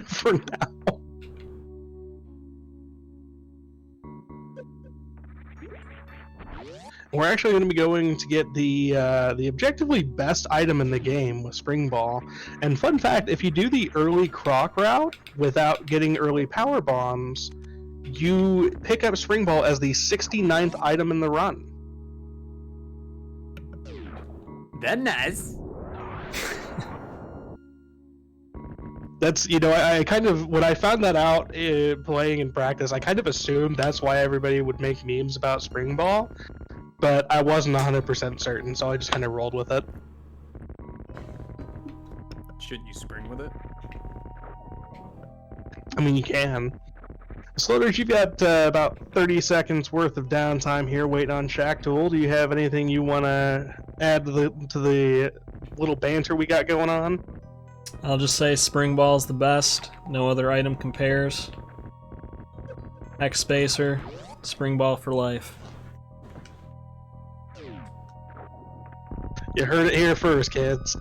For now. We're actually going to be going to get the objectively best item in the game with Spring Ball. And fun fact, if you do the early Croc route without getting early Power Bombs, you pick up Spring Ball as the 69th item in the run. That nice. That's, I kind of, when I found that out playing in practice, I kind of assumed that's why everybody would make memes about Spring Ball. but I wasn't 100% certain, so I just kind of rolled with it. Shouldn't you spring with it? I mean, you can. Sloaters, you've got about 30 seconds worth of downtime here waiting on Shacktool. Do you have anything you want to add to the little banter we got going on? I'll just say Spring Ball's the best. No other item compares. X Spacer, Spring Ball for life. You heard it here first, kids.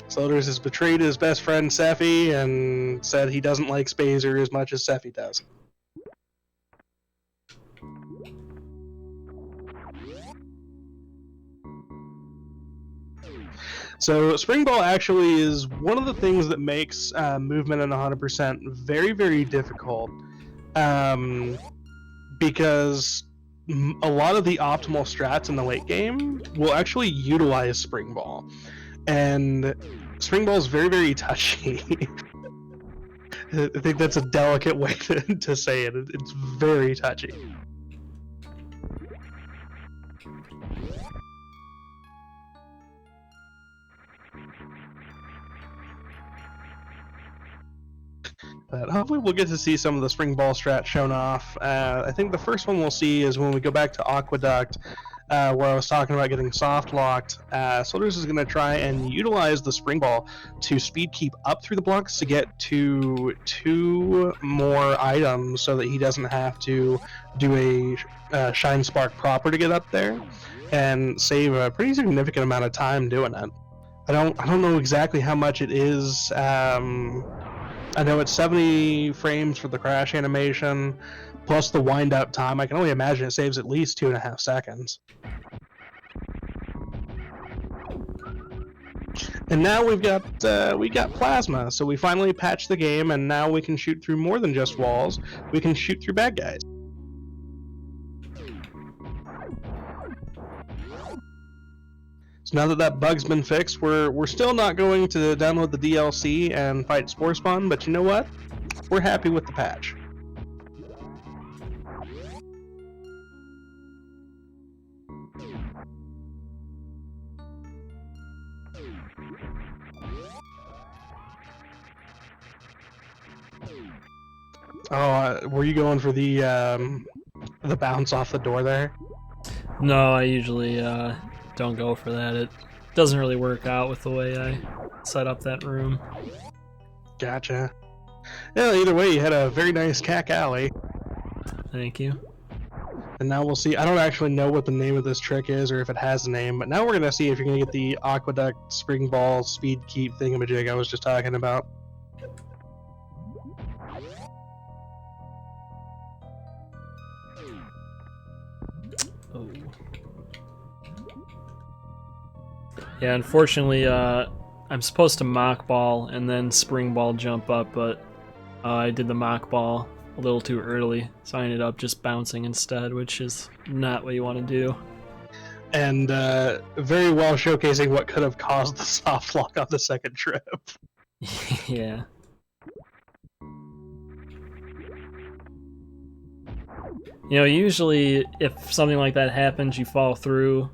Sloaters has betrayed his best friend Seffi and said he doesn't like Spazer as much as Seffi does. So Spring Ball actually is one of the things that makes movement in 100% very, very difficult, because a lot of the optimal strats in the late game will actually utilize Spring Ball, and Spring Ball is very, very touchy. I think that's a delicate way to say it. It's very touchy. But hopefully we'll get to see some of the Spring Ball strat shown off. I think the first one we'll see is when we go back to Aqueduct, where I was talking about getting soft locked. Sloaters is going to try and utilize the Spring Ball to speed keep up through the blocks to get to 2 more items so that he doesn't have to do a Shine Spark proper to get up there, and save a pretty significant amount of time doing it. I don't know exactly how much it is. I know it's 70 frames for the crash animation, plus the wind-up time. I can only imagine it saves at least 2.5 seconds. And now we got plasma, so we finally patched the game, and now we can shoot through more than just walls. We can shoot through bad guys. So now that that bug's been fixed, we're still not going to download the DLC and fight Spore Spawn, but you know what? We're happy with the patch. Oh, were you going for the bounce off the door there? No, I usually don't go for that. It doesn't really work out with the way I set up that room. Gotcha. Yeah, either way, you had a very nice cack alley. Thank you. And now we'll see. I don't actually know what the name of this trick is or if it has a name, but now we're going to see if you're going to get the Aqueduct Spring Ball speed keep thingamajig I was just talking about. Oh. Yeah, unfortunately, I'm supposed to mock ball and then spring ball jump up, but I did the mock ball a little too early, so I ended up just bouncing instead, which is not what you want to do. And very well showcasing what could have caused the soft lock on the second trip. Yeah. You know, usually if something like that happens, you fall through.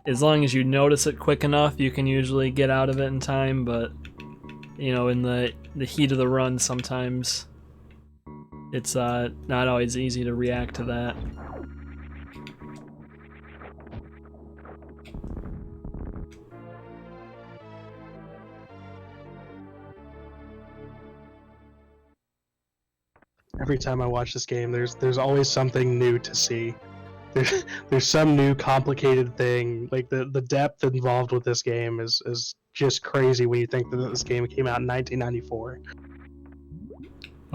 As long as you notice it quick enough, you can usually get out of it in time, but, you know, in the heat of the run, sometimes it's not always easy to react to that. Every time I watch this game, there's always something new to see. There's some new complicated thing. Like the depth involved with this game is just crazy when you think that this game came out in 1994.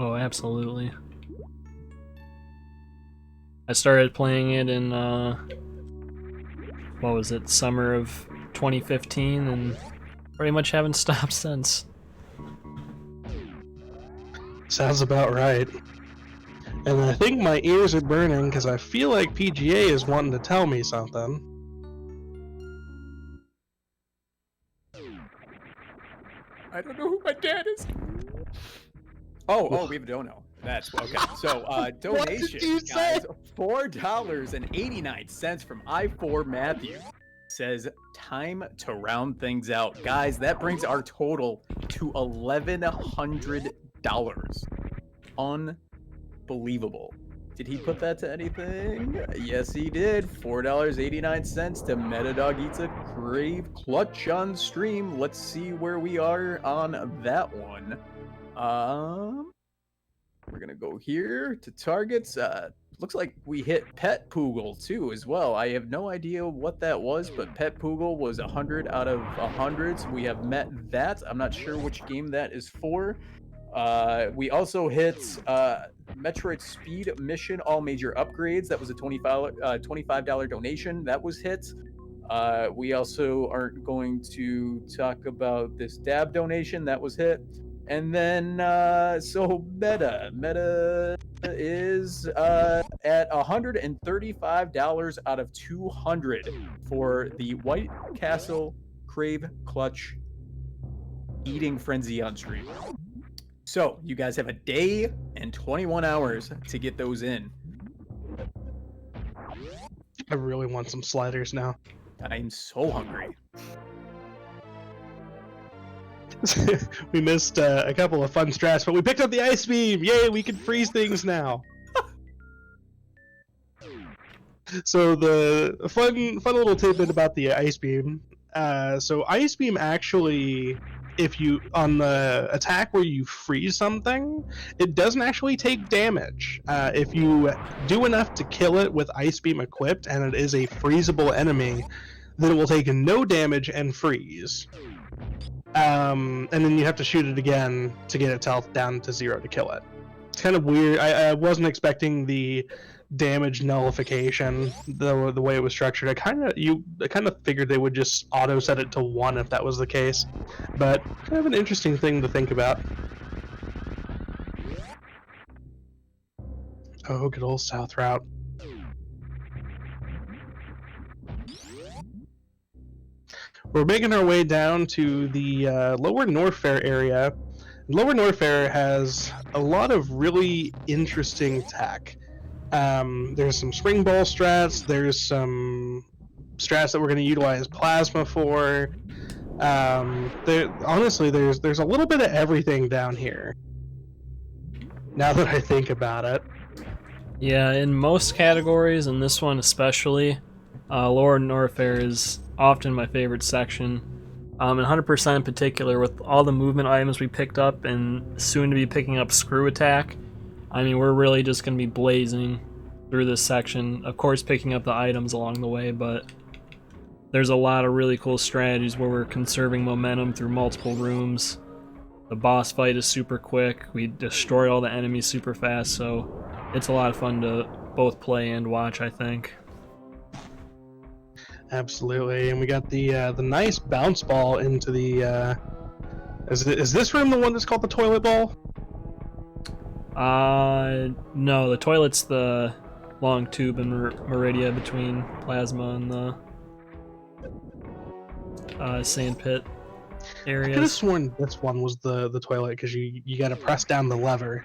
Oh, absolutely. I started playing it in, what was it, summer of 2015, and pretty much haven't stopped since. Sounds about right. And I think my ears are burning because I feel like PGA is wanting to tell me something. I don't know who my dad is. Oh, we have a dono. That's okay. So donation, you guys, $4.89 from I4 Matthew says time to round things out. Guys, that brings our total to $1,100. Unbelievable. Did he put that to anything? Yes, he did. $4.89 to Metadog Eats a Crave Clutch on stream. Let's see where we are on that one. We're gonna go here to targets. Looks like we hit Pet Poogle too as well. I have no idea what that was, but Pet Poogle was 100 out of 100. So we have met that. I'm not sure which game that is for. We also hit Metroid Speed Mission, all major upgrades. That was a $25 donation. That was hit. We also aren't going to talk about this dab donation. That was hit. And then, so Meta is at $135 out of 200 for the White Castle Crave Clutch Eating Frenzy on stream. So you guys have a day and 21 hours to get those in. I really want some sliders now. I'm so hungry. We missed a couple of fun strats, but we picked up the ice beam. Yay, we can freeze things now. So the fun little tidbit about the ice beam. So ice beam actually, if you on the attack where you freeze something, it doesn't actually take damage. If you do enough to kill it with ice beam equipped, and it is a freezable enemy, then it will take no damage and freeze. And then you have to shoot it again to get its health down to 0 to kill it. It's kind of weird. I wasn't expecting the damage nullification the way it was structured. I kind of figured they would just auto set it to 1 if that was the case, but kind of an interesting thing to think about. Oh, good old South Route. We're making our way down to the Lower Norfair area. Lower Norfair has a lot of really interesting tech. There's some spring ball strats. There's some strats that we're going to utilize plasma for. Honestly, there's a little bit of everything down here. Now that I think about it. Yeah, in most categories, and this one especially, Lower Norfair is often my favorite section. And 100% in particular, with all the movement items we picked up and soon to be picking up Screw Attack, I mean, we're really just going to be blazing through this section. Of course, picking up the items along the way, but there's a lot of really cool strategies where we're conserving momentum through multiple rooms. The boss fight is super quick. We destroy all the enemies super fast, so it's a lot of fun to both play and watch, I think. Absolutely, and we got the nice bounce ball into the. Is this room the one that's called the toilet ball? No, the toilet's the long tube in Meridia between Plasma and the sand pit areas. I could have sworn this one was the toilet because you got to press down the lever.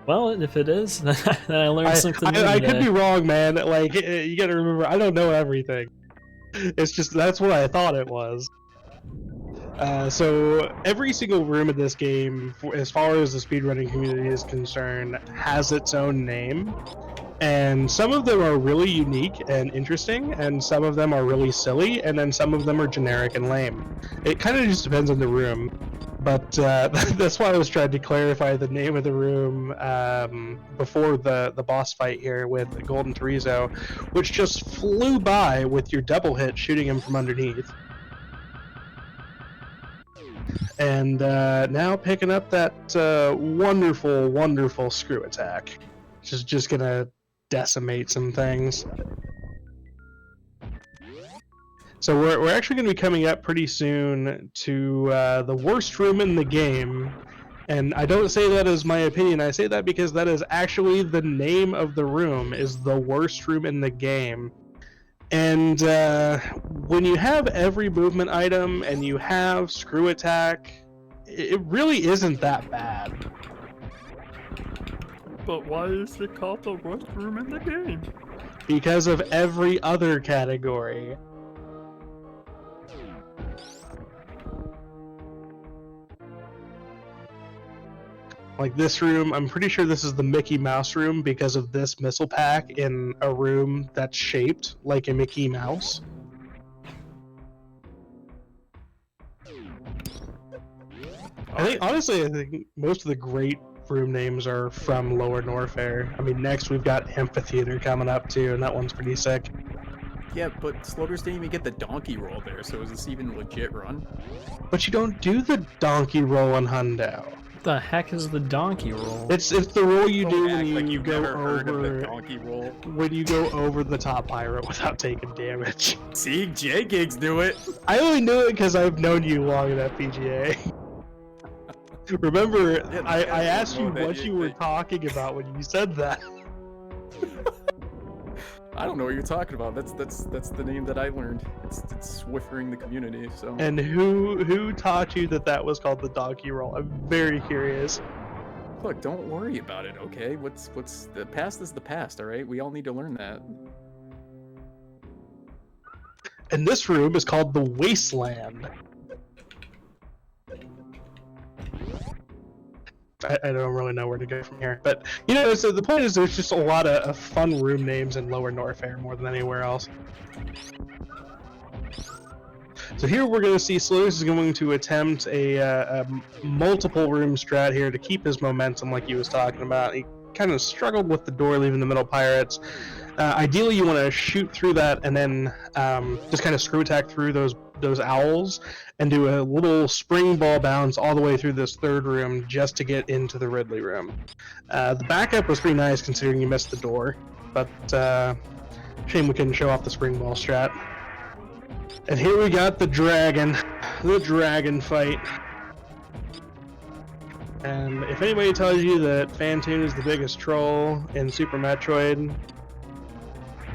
Well, if it is, then I learned something new I today. could be wrong, man. Like, you gotta remember, I don't know everything. It's just, that's what I thought it was. So, every single room in this game, as far as the speedrunning community is concerned, has its own name. And some of them are really unique and interesting, and some of them are really silly, and then some of them are generic and lame. It kind of just depends on the room. But that's why I was trying to clarify the name of the room before the boss fight here with Golden Terizo, which just flew by with your double hit shooting him from underneath. And now picking up that wonderful, wonderful Screw Attack, which is just going to decimate some things. So we're actually going to be coming up pretty soon to the worst room in the game, and I don't say that as my opinion. I say that because that is actually the name of the room, is the worst room in the game. And when you have every movement item and you have Screw Attack it really isn't that bad. But why is it called the worst room in the game? Because of every other category. Like this room, I'm pretty sure this is the Mickey Mouse room because of this missile pack in a room that's shaped like a Mickey Mouse. Honestly, I think most of the great room names are from Lower Norfair. I mean, next we've got Amphitheater coming up too, and that one's pretty sick. Yeah, but Sloaters didn't even get the donkey roll there, so is this even a legit run? But you don't do the donkey roll in Hundo. What the heck is the donkey roll? It's the roll you do Act when like you you've go never heard of the over donkey roll. when you go over the top pirate without taking damage. See, J-Gigs do it. I only knew it because I've known you long enough, PGA. Remember, Yeah, I asked you that what you were talking about when you said that. I don't know what you're talking about. That's the name that I learned. It's Swiffering the community. So. And who taught you that that was called the donkey roll? I'm very curious. Look, don't worry about it, okay? What's the past is the past, all right? We all need to learn that. And this room is called the Wasteland. I don't really know where to go from here, but you know, so the point is, there's just a lot of fun room names in Lower Norfair more than anywhere else. So here we're going to see Sloaters is going to attempt a multiple room strat here to keep his momentum, like he was talking about. He kind of struggled with the door leaving the middle pirates. Ideally, you want to shoot through that and then just kind of screw attack through those owls and do a little spring ball bounce all the way through this third room just to get into the Ridley room. The backup was pretty nice considering you missed the door, but shame we couldn't show off the spring ball strat. And here we got the dragon fight. And if anybody tells you that Phantoon is the biggest troll in Super Metroid,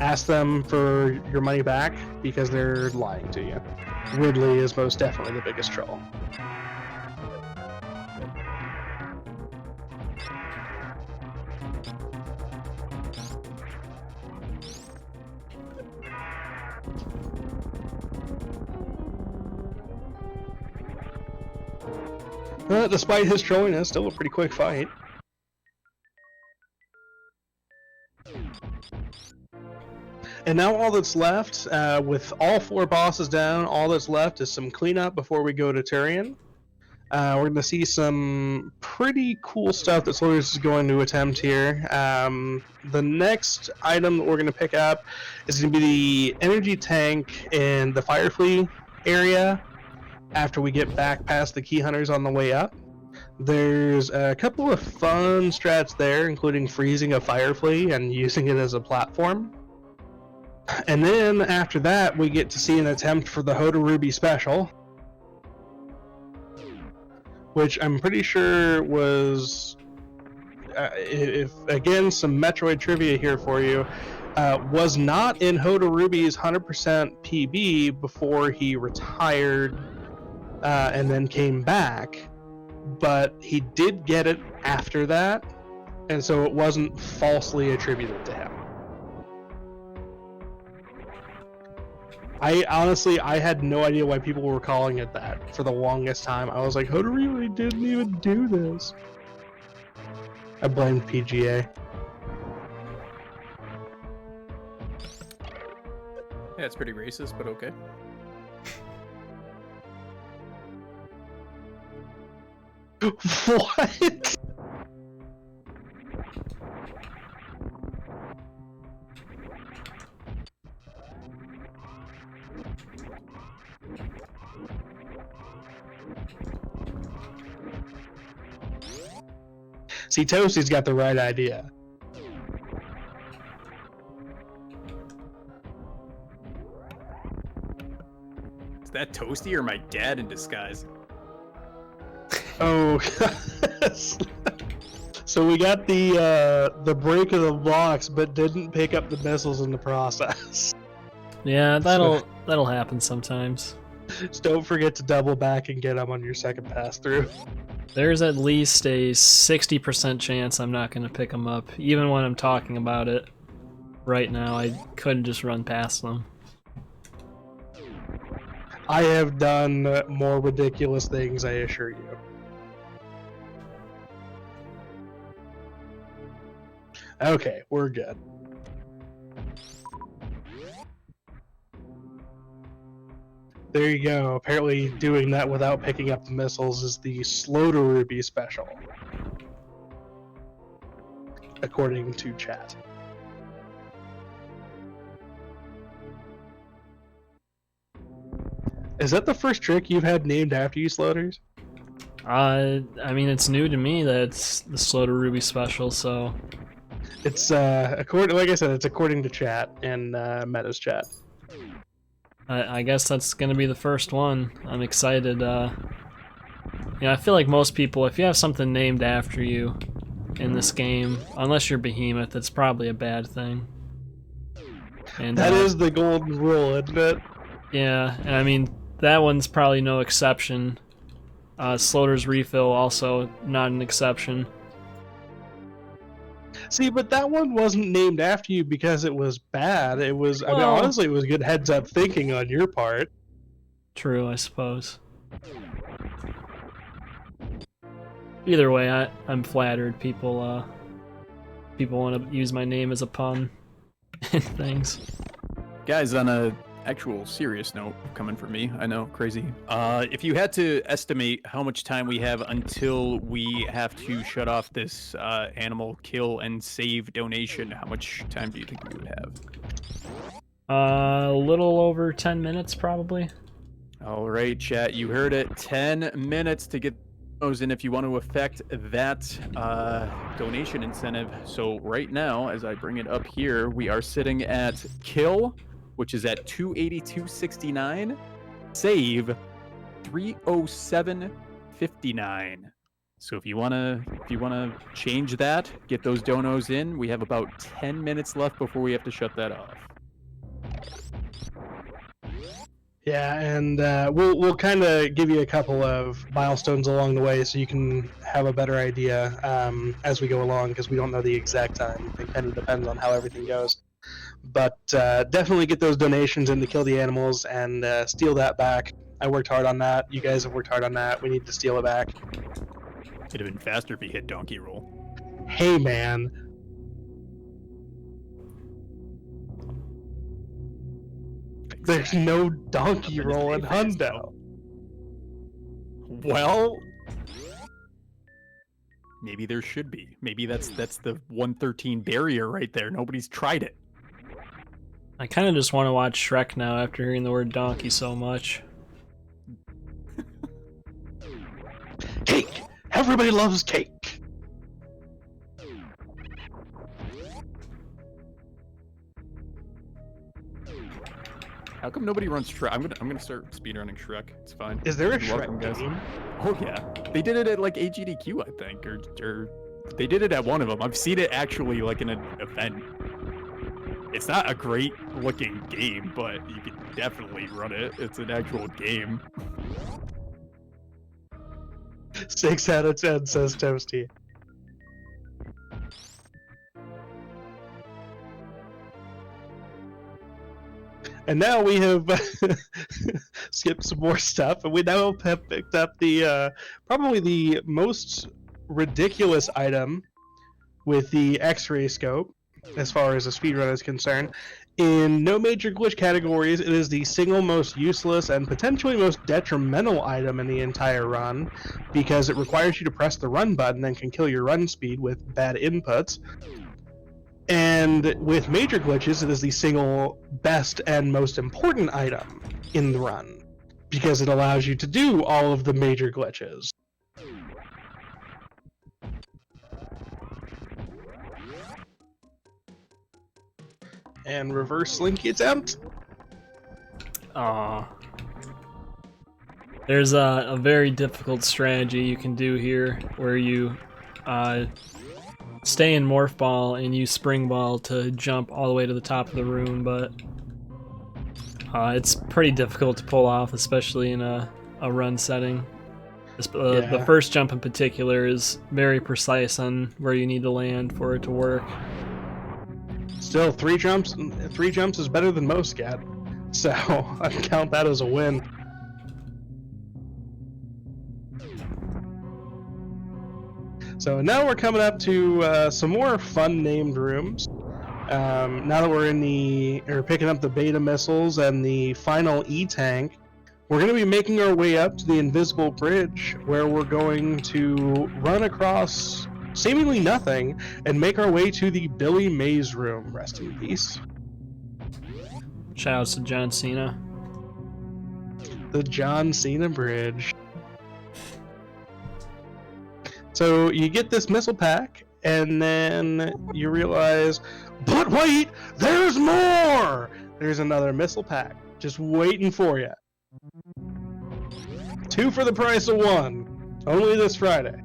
ask them for your money back because they're lying to you. Ridley is most definitely the biggest troll. Despite his trolling, it's still a pretty quick fight. And now all that's left, with all 4 bosses down, all that's left is some cleanup before we go to Turian. We're going to see some pretty cool stuff that Sloaters is going to attempt here. The next item that we're going to pick up is going to be the energy tank in the Firefly area after we get back past the key hunters on the way up. There's a couple of fun strats there, including freezing a Firefly and using it as a platform. And then after that, we get to see an attempt for the Hoda Ruby special, which I'm pretty sure was, if again, some Metroid trivia here for you, was not in Hoda Ruby's 100% PB before he retired and then came back, but he did get it after that, and so it wasn't falsely attributed to him. I had no idea why people were calling it that for the longest time. I was like, Hoda really didn't even do this. I blamed PGA. Yeah, it's pretty racist, but okay. What? See, Toasty's got the right idea. Is that Toasty or my dad in disguise? Oh, so we got the break of the blocks, but didn't pick up the missiles in the process. Yeah, that'll happen sometimes. Just don't forget to double back and get them on your second pass through. There's at least a 60% chance I'm not going to pick them up, even when I'm talking about it. Right now, I couldn't just run past them. I have done more ridiculous things, I assure you. Okay, we're good. There you go. Apparently doing that without picking up the missiles is the Sloaters special. According to chat. Is that the first trick you've had named after you, Sloaters? I mean, it's new to me that it's the Sloaters special, so... It's, according, like I said, it's according to chat and Meta's chat. I guess that's gonna be the first one. I'm excited. I feel like most people, if you have something named after you in this game, unless you're Behemoth, it's probably a bad thing. And That is the golden rule, isn't it? Yeah, and I mean, that one's probably no exception. Sloaters Refill also not an exception. See, but that one wasn't named after you because it was bad. It was, I mean, Well- honestly, it was good heads-up thinking on your part. True, I suppose. Either way, I'm flattered. People want to use my name as a pun and things. Guys, on a actual serious note, coming from me, I know, crazy. If you had to estimate how much time we have until we have to shut off this animal kill and save donation, how much time do you think we would have? A little over 10 minutes, probably. All right, chat, you heard it. 10 minutes to get those in if you want to affect that donation incentive. So right now, as I bring it up here, we are sitting at kill, which is at 282.69, save 307.59. So if you wanna change that, get those donos in. We have about 10 minutes left before we have to shut that off. Yeah, and we'll kind of give you a couple of milestones along the way so you can have a better idea as we go along, because we don't know the exact time. It kind of depends on how everything goes. But definitely get those donations in to kill the animals and steal that back. I worked hard on that. You guys have worked hard on that. We need to steal it back. It'd have been faster if you hit donkey roll. Hey, man. There's no donkey roll in Hundo. Well, maybe there should be. Maybe that's the 113 barrier right there. Nobody's tried it. I kind of just want to watch Shrek now after hearing the word donkey so much. Cake! Everybody loves cake! How come nobody runs Shrek? I'm gonna start speedrunning Shrek. It's fine. Is there a You're welcome, Shrek guys. game? Oh yeah, they did it at like AGDQ, I think, or they did it at one of them. I've seen it actually like in an event. It's not a great looking game, but you can definitely run it. It's an actual game. 6 out of 10, says Toasty. And now we have skipped some more stuff, and we now have picked up the probably the most ridiculous item with the X-ray scope, as far as the speedrun is concerned. In no major glitch categories, it is the single most useless and potentially most detrimental item in the entire run, because it requires you to press the run button and can kill your run speed with bad inputs. And with major glitches, it is the single best and most important item in the run, because it allows you to do all of the major glitches. And reverse link attempt. Aw. There's a very difficult strategy you can do here where you stay in Morph Ball and use Spring Ball to jump all the way to the top of the room, but It's pretty difficult to pull off, especially in a run setting. The first jump in particular is very precise on where you need to land for it to work. Still, 3 jumps is better than most get, so I count that as a win. So now we're coming up to some more fun named rooms. Now that we're picking up the beta missiles and the final E-tank, we're going to be making our way up to the invisible bridge, where we're going to run across seemingly nothing and make our way to the Billy Mays room. Rest in peace. Shoutouts to John Cena. The John Cena bridge. So you get this missile pack, and then you realize, but wait, there's more! There's another missile pack just waiting for you. 2 for the price of 1. Only this Friday.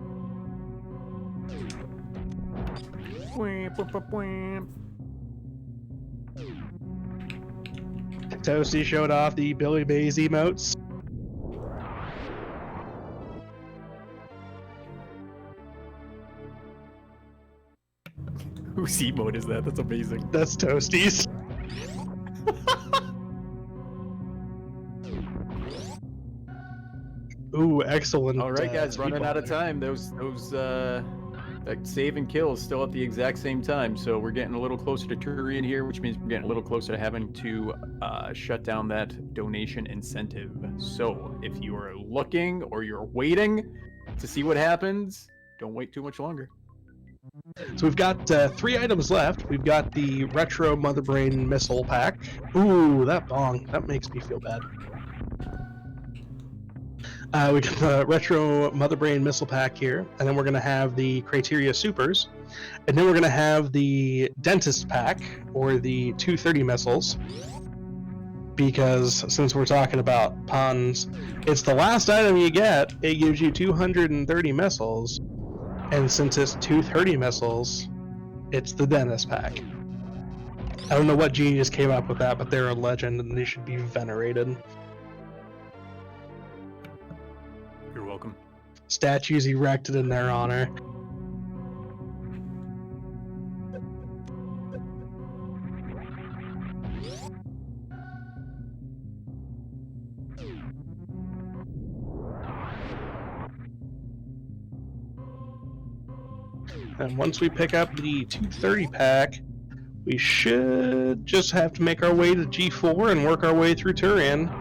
Toasty showed off the Billy Mays emotes. Whose emote is that? That's amazing. That's Toasty's. Ooh, excellent. All right, guys, speed running out of ball there. time. That save and kill is still at the exact same time, so we're getting a little closer to Turian here, which means we're getting a little closer to having to shut down that donation incentive. So if you are looking or you're waiting to see what happens, don't wait too much longer. So we've got 3 items left. We've got the Retro Mother Brain Missile Pack. Ooh, that bong. That makes me feel bad. We got the Retro Mother Brain Missile Pack here, and then we're going to have the Criteria Supers, and then we're going to have the Dentist Pack, or the 230 missiles, because since we're talking about puns, it's the last item you get. It gives you 230 missiles, and since it's 230 missiles, it's the Dentist Pack. I don't know what genius came up with that, but they're a legend, and they should be venerated. You're welcome. Statues erected in their honor. And once we pick up the 230 pack, we should just have to make our way to G4 and work our way through Turian.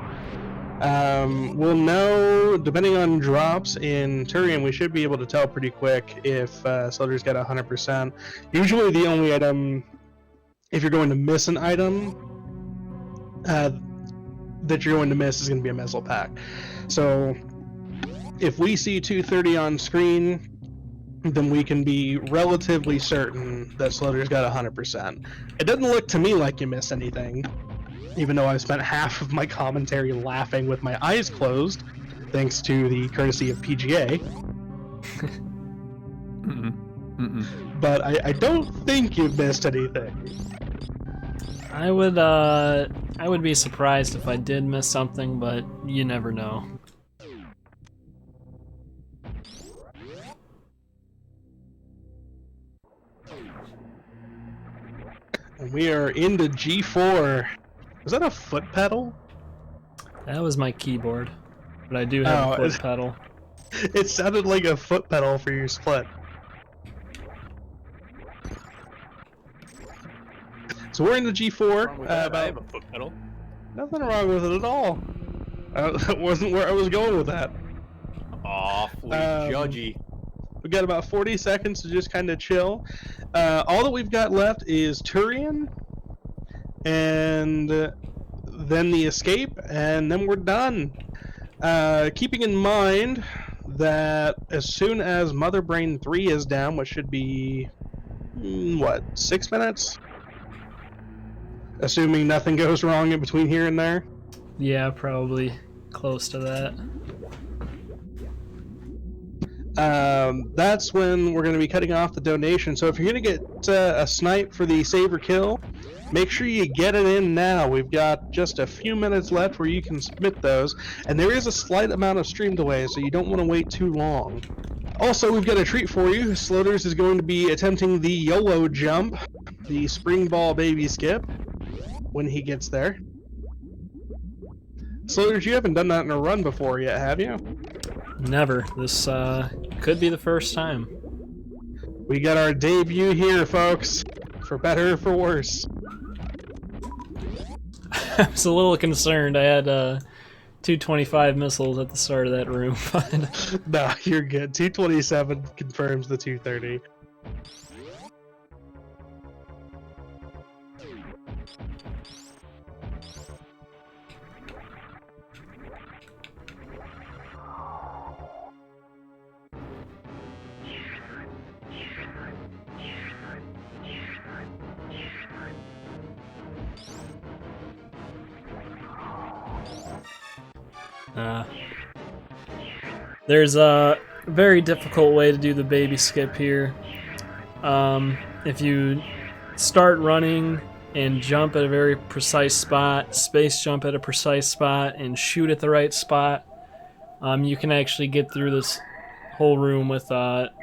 We'll know, depending on drops in Turian, we should be able to tell pretty quick if Sloaters get 100%. Usually the only item, if you're going to miss an item, that you're going to miss is going to be a missile pack. So if we see 230 on screen, then we can be relatively certain that Sloaters got 100%. It doesn't look to me like you missed anything, even though I've spent half of my commentary laughing with my eyes closed, thanks to the courtesy of PGA. But I don't think you've missed anything. I would be surprised if I did miss something, but you never know. And we are into G4. Was that a foot pedal? That was my keyboard, but I do have a foot pedal. It sounded like a foot pedal for your split. So we're in the G4. I have a foot pedal. Nothing wrong with it at all. That wasn't where I was going with that. Awfully judgy. We've got about 40 seconds to just kind of chill. All that we've got left is Turian, and then the escape, and then we're done. Keeping in mind that as soon as Mother Brain 3 is down, which should be, 6 minutes? Assuming nothing goes wrong in between here and there? Yeah, probably close to that. That's when we're going to be cutting off the donation. So if you're going to get a snipe for the save or kill, Make sure you get it in now. We've got just a few minutes left where you can submit those, and there is a slight amount of stream delay, so you don't want to wait too long. Also, we've got a treat for you. Sloaters is going to be attempting the YOLO jump, the spring ball baby skip, when he gets there. Sloaters, you haven't done that in a run before yet, have you? Never. This could be the first time. We got our debut here, folks. For better or for worse. I was a little concerned. I had 225 missiles at the start of that room. But No, you're good. 227 confirms the 230. There's a very difficult way to do the baby skip here. If you start running and jump at a very precise spot, space jump at a precise spot, and shoot at the right spot, you can actually get through this whole room with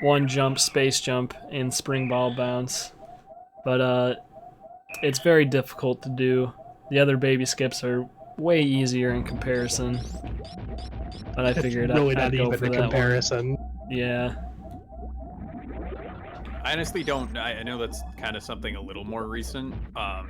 one jump, space jump, and spring ball bounce. But it's very difficult to do. The other baby skips are way easier in comparison. But I figured it's really I'd not go even for a that comparison. one. Yeah. I honestly don't. I know that's kind of something a little more recent,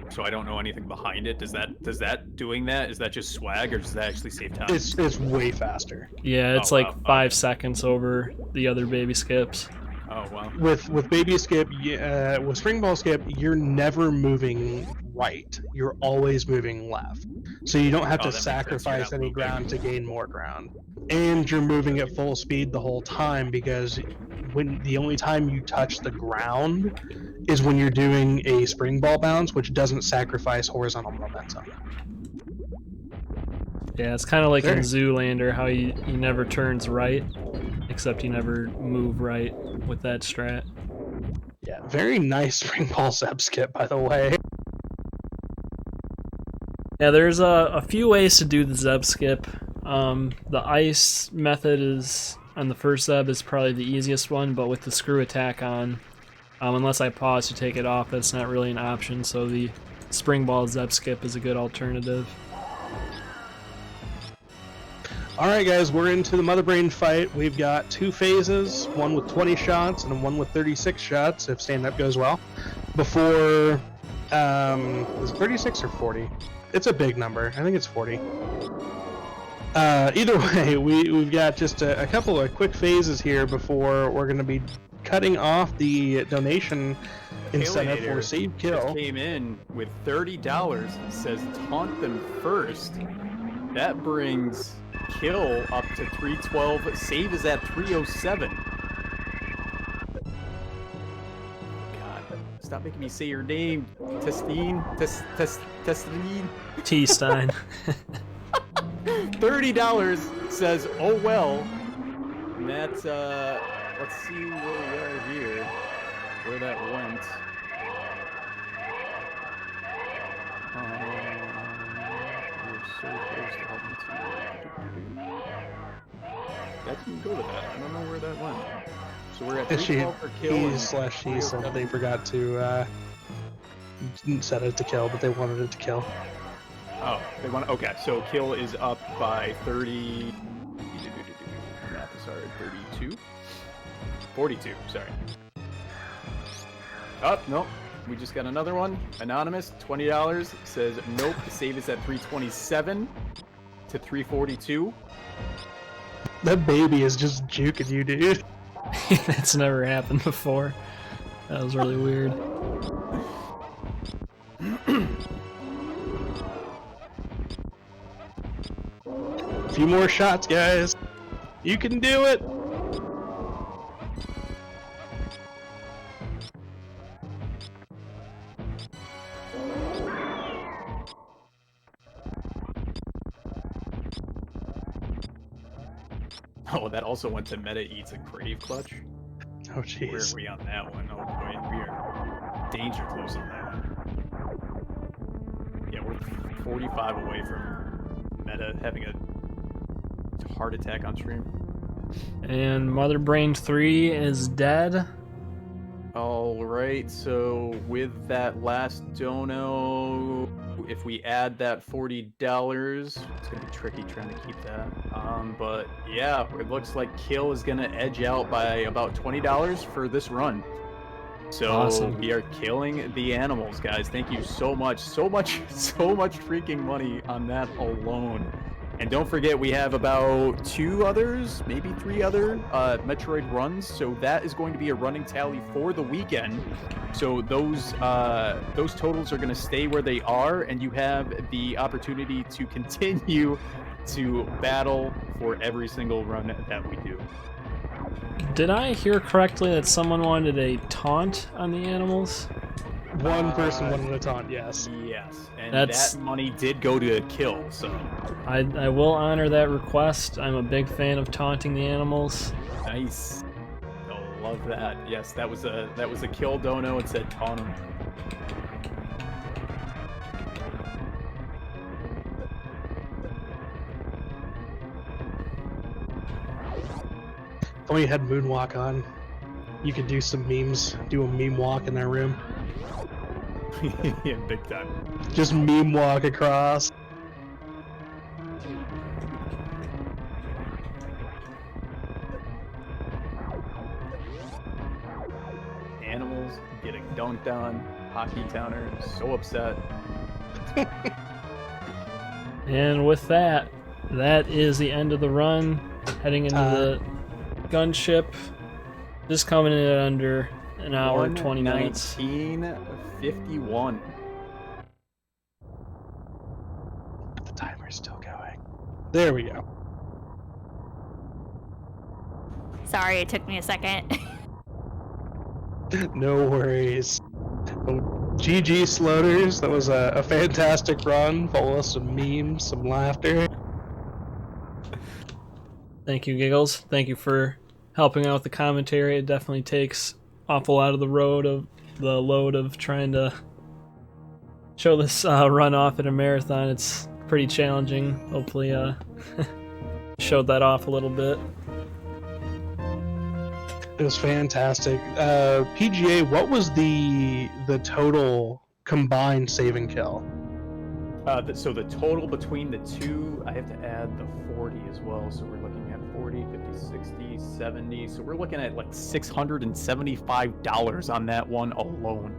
so I don't know anything behind it. Does that doing that, is that just swag, or does that actually save time? It's way faster. Yeah, it's Oh, like wow. 5 seconds over the other baby skips. Oh wow. With baby skip, with spring ball skip, you're never moving right. You're always moving left. So you don't have Oh, to that makes sense. You're sacrifice not any looping. ground to gain more ground. And you're moving at full speed the whole time, because when the only time you touch the ground is when you're doing a spring ball bounce, which doesn't sacrifice horizontal momentum. Yeah, it's kind of like in Sure. Zoolander, how he never turns right, except he never move right with that strat. Yeah, very nice spring ball zeb skip, by the way. Yeah, there's a few ways to do the Zeb skip. The ice method is on the first Zeb is probably the easiest one, but with the screw attack on, unless I pause to take it off, that's not really an option, so the spring ball Zeb skip is a good alternative. Alright guys, we're into the Mother Brain fight. We've got 2 phases, one with 20 shots and one with 36 shots, if stand-up goes well. Before, is it 36 or 40? It's a big number. I think it's 40. Either way, we've got just a couple of quick phases here before we're going to be cutting off the donation incentive for Alienator Save just Kill. came in with $30. Says taunt them first. That brings kill up to 312. Save is at 307. God, stop making me say your name. Testine. Testine. T-Stein. $30 says, oh well. And that's, let's see where we are here. Where that went. We're so close to helping to... That didn't go to that. I don't know where that went. So we're at 312 for kill. He and slash she said 307. they forgot to set it to kill, but they wanted it to kill. Oh, they want. Okay, so kill is up by 30. Math is hard. 32. 42. Sorry. Oh no, we just got another one. Anonymous, $20 says nope. Save is at 327 to 342. That baby is just juking you, dude. That's never happened before. That was really weird. A few more shots, guys. You can do it. Oh, that also went to Meta Eats a Crave Clutch. Oh, Where are jeez. we on that one? Oh boy, we are danger close on that one. 45 away from Meta having a heart attack on stream. And Mother Brain 3 is dead. All right, so with that last dono, if we add that $40, it's gonna be tricky trying to keep that. But yeah, it looks like Kill is gonna edge out by about $20 for this run. So Awesome. We are killing the animals, guys. Thank you so much, so much freaking money on that alone. And don't forget, we have about 2 others, maybe 3 other Metroid runs. So that is going to be a running tally for the weekend. So those totals are going to stay where they are, and you have the opportunity to continue to battle for every single run that we do. Did I hear correctly that someone wanted a taunt on the animals? One person wanted a taunt, yes. Yes, and That's- that money did go to Kill, so I will honor that request. I'm a big fan of taunting the animals. nice. I love that. Yes, that was a Kill dono. It said taunt 'em. If only you had Moonwalk on, you could do some memes, do a meme walk in that room. Yeah, big time. Just meme walk across. Animals getting dunked on. Hockey Towner so upset. And with that, that is the end of the run. Heading into the gunship. Just coming in at under an hour and 20 minutes. 19:51. The timer's still going. There we go. Sorry, it took me a second. No worries. Oh, GG Sloaters, that was a fantastic run, full of some memes, some laughter. Thank you, Giggles. Thank you for helping out with the commentary. It definitely takes awful out of the load of trying to show this run off at a marathon. It's pretty challenging. Hopefully showed that off a little bit. It was fantastic. PGA, what was the total combined save and kill? So the total between the two, I have to add the 40 as well. So we're looking at 40, 50, 60, 70. So we're looking at like $675 on that one alone.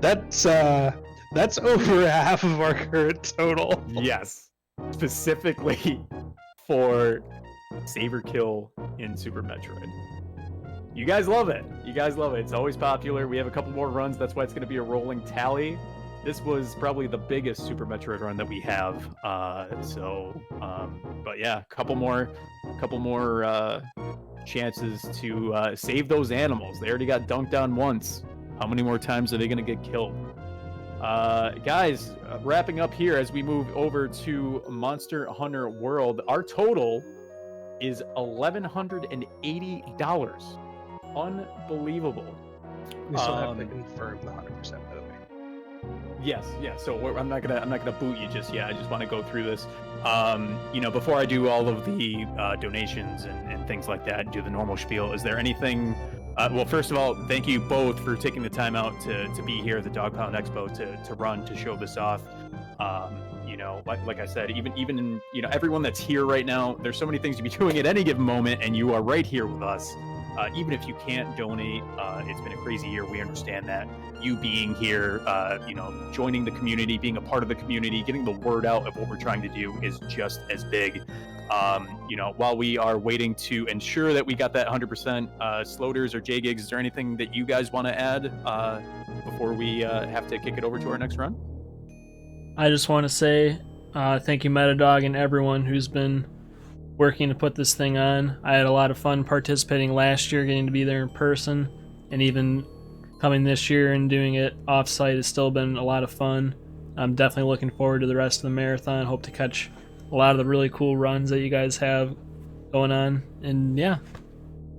That's over half of our current total. Yes. Specifically for save or kill in Super Metroid. You guys love it. You guys love it. It's always popular. We have a couple more runs. That's why it's going to be a rolling tally. This was probably the biggest Super Metroid run that we have. But yeah, couple more chances to save those animals. They already got dunked on once. How many more times are they going to get killed? Guys, wrapping up here as we move over to Monster Hunter World. Our total is $1,180. Unbelievable. We still have to confirm the 100%, by the way. Yes, yeah. So I'm not gonna boot you just yet. I just want to go through this. Before I do all of the donations and things like that, and do the normal spiel. Is there anything? Well, first of all, thank you both for taking the time out to be here at the Dog Pound Expo to run to show this off. Like I said, even everyone that's here right now, there's so many things to be doing at any given moment, and you are right here with us. Even if you can't donate, it's been a crazy year. We understand that. You being here, joining the community, being a part of the community, getting the word out of what we're trying to do is just as big. While we are waiting to ensure that we got that 100%, Sloaters or J-Gigs, is there anything that you guys want to add before we have to kick it over to our next run? I just want to say thank you, Metadog, and everyone who's been working to put this thing on. I had a lot of fun participating last year, getting to be there in person, and even coming this year and doing it off-site has still been a lot of fun. I'm definitely looking forward to the rest of the marathon. Hope to catch a lot of the really cool runs that you guys have going on. And yeah,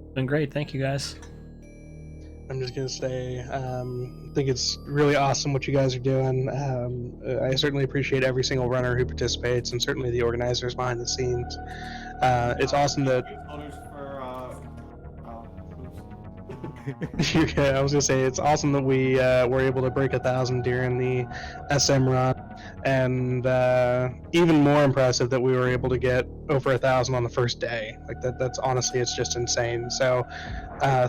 it's been great. Thank you, guys. I'm just gonna say, I think it's really awesome what you guys are doing. I certainly appreciate every single runner who participates, and certainly the organizers behind the scenes. It's awesome that. Okay, I was gonna say it's awesome that we were able to break 1,000 during the SM run, and even more impressive that we were able to get over 1,000 on the first day. Like that's honestly, it's just insane. So,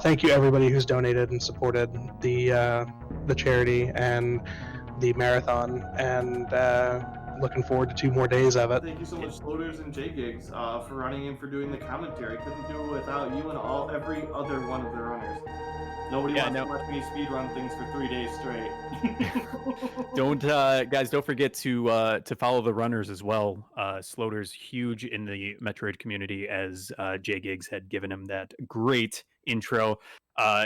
thank you everybody who's donated and supported the charity and the marathon, and looking forward to 2 more days of it. Thank you so much, Sloaters and J-Gigs, for running and for doing the commentary. Couldn't do it without you and every other one of the runners. Nobody wants to watch me speedrun things for 3 days straight. Guys, don't forget to follow the runners as well. Sloaters huge in the Metroid community, as J-Gigs had given him that great intro.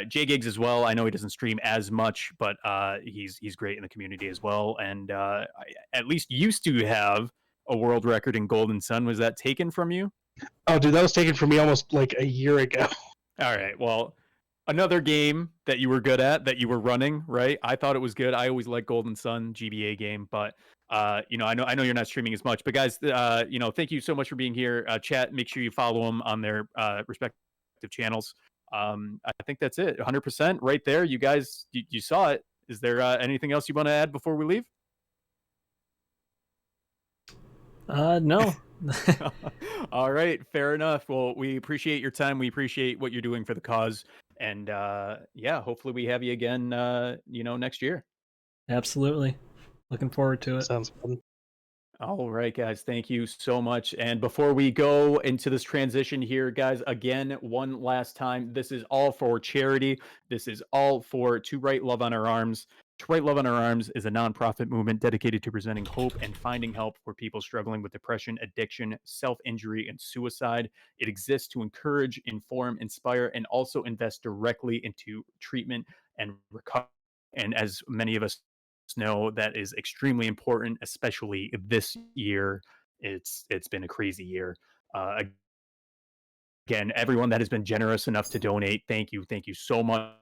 J-Gigs as well. I know he doesn't stream as much, but he's great in the community as well. And at least used to have a world record in Golden Sun. Was that taken from you? Oh, dude, that was taken from me almost like a year ago. All right. Well, another game that you were good at, that you were running, right? I thought it was good. I always liked Golden Sun, GBA game, but I know you're not streaming as much. But guys, thank you so much for being here. Chat, make sure you follow them on their respective channels. I think that's it. 100% right there. You guys, you saw it. Is there anything else you want to add before we leave? No. All right, fair enough. Well, we appreciate your time. We appreciate what you're doing for the cause. And hopefully we have you again next year. Absolutely. Looking forward to it. Sounds fun. All right, guys, thank you so much. And before we go into this transition here, guys, again, one last time, this is all for charity. This is all for To Write Love on Our Arms. To Write Love on Our Arms is a nonprofit movement dedicated to presenting hope and finding help for people struggling with depression, addiction, self-injury, and suicide. It exists to encourage, inform, inspire, and also invest directly into treatment and recovery. And as many of us know, that is extremely important, especially this year. It's been a crazy year. Again, everyone that has been generous enough to donate, thank you so much.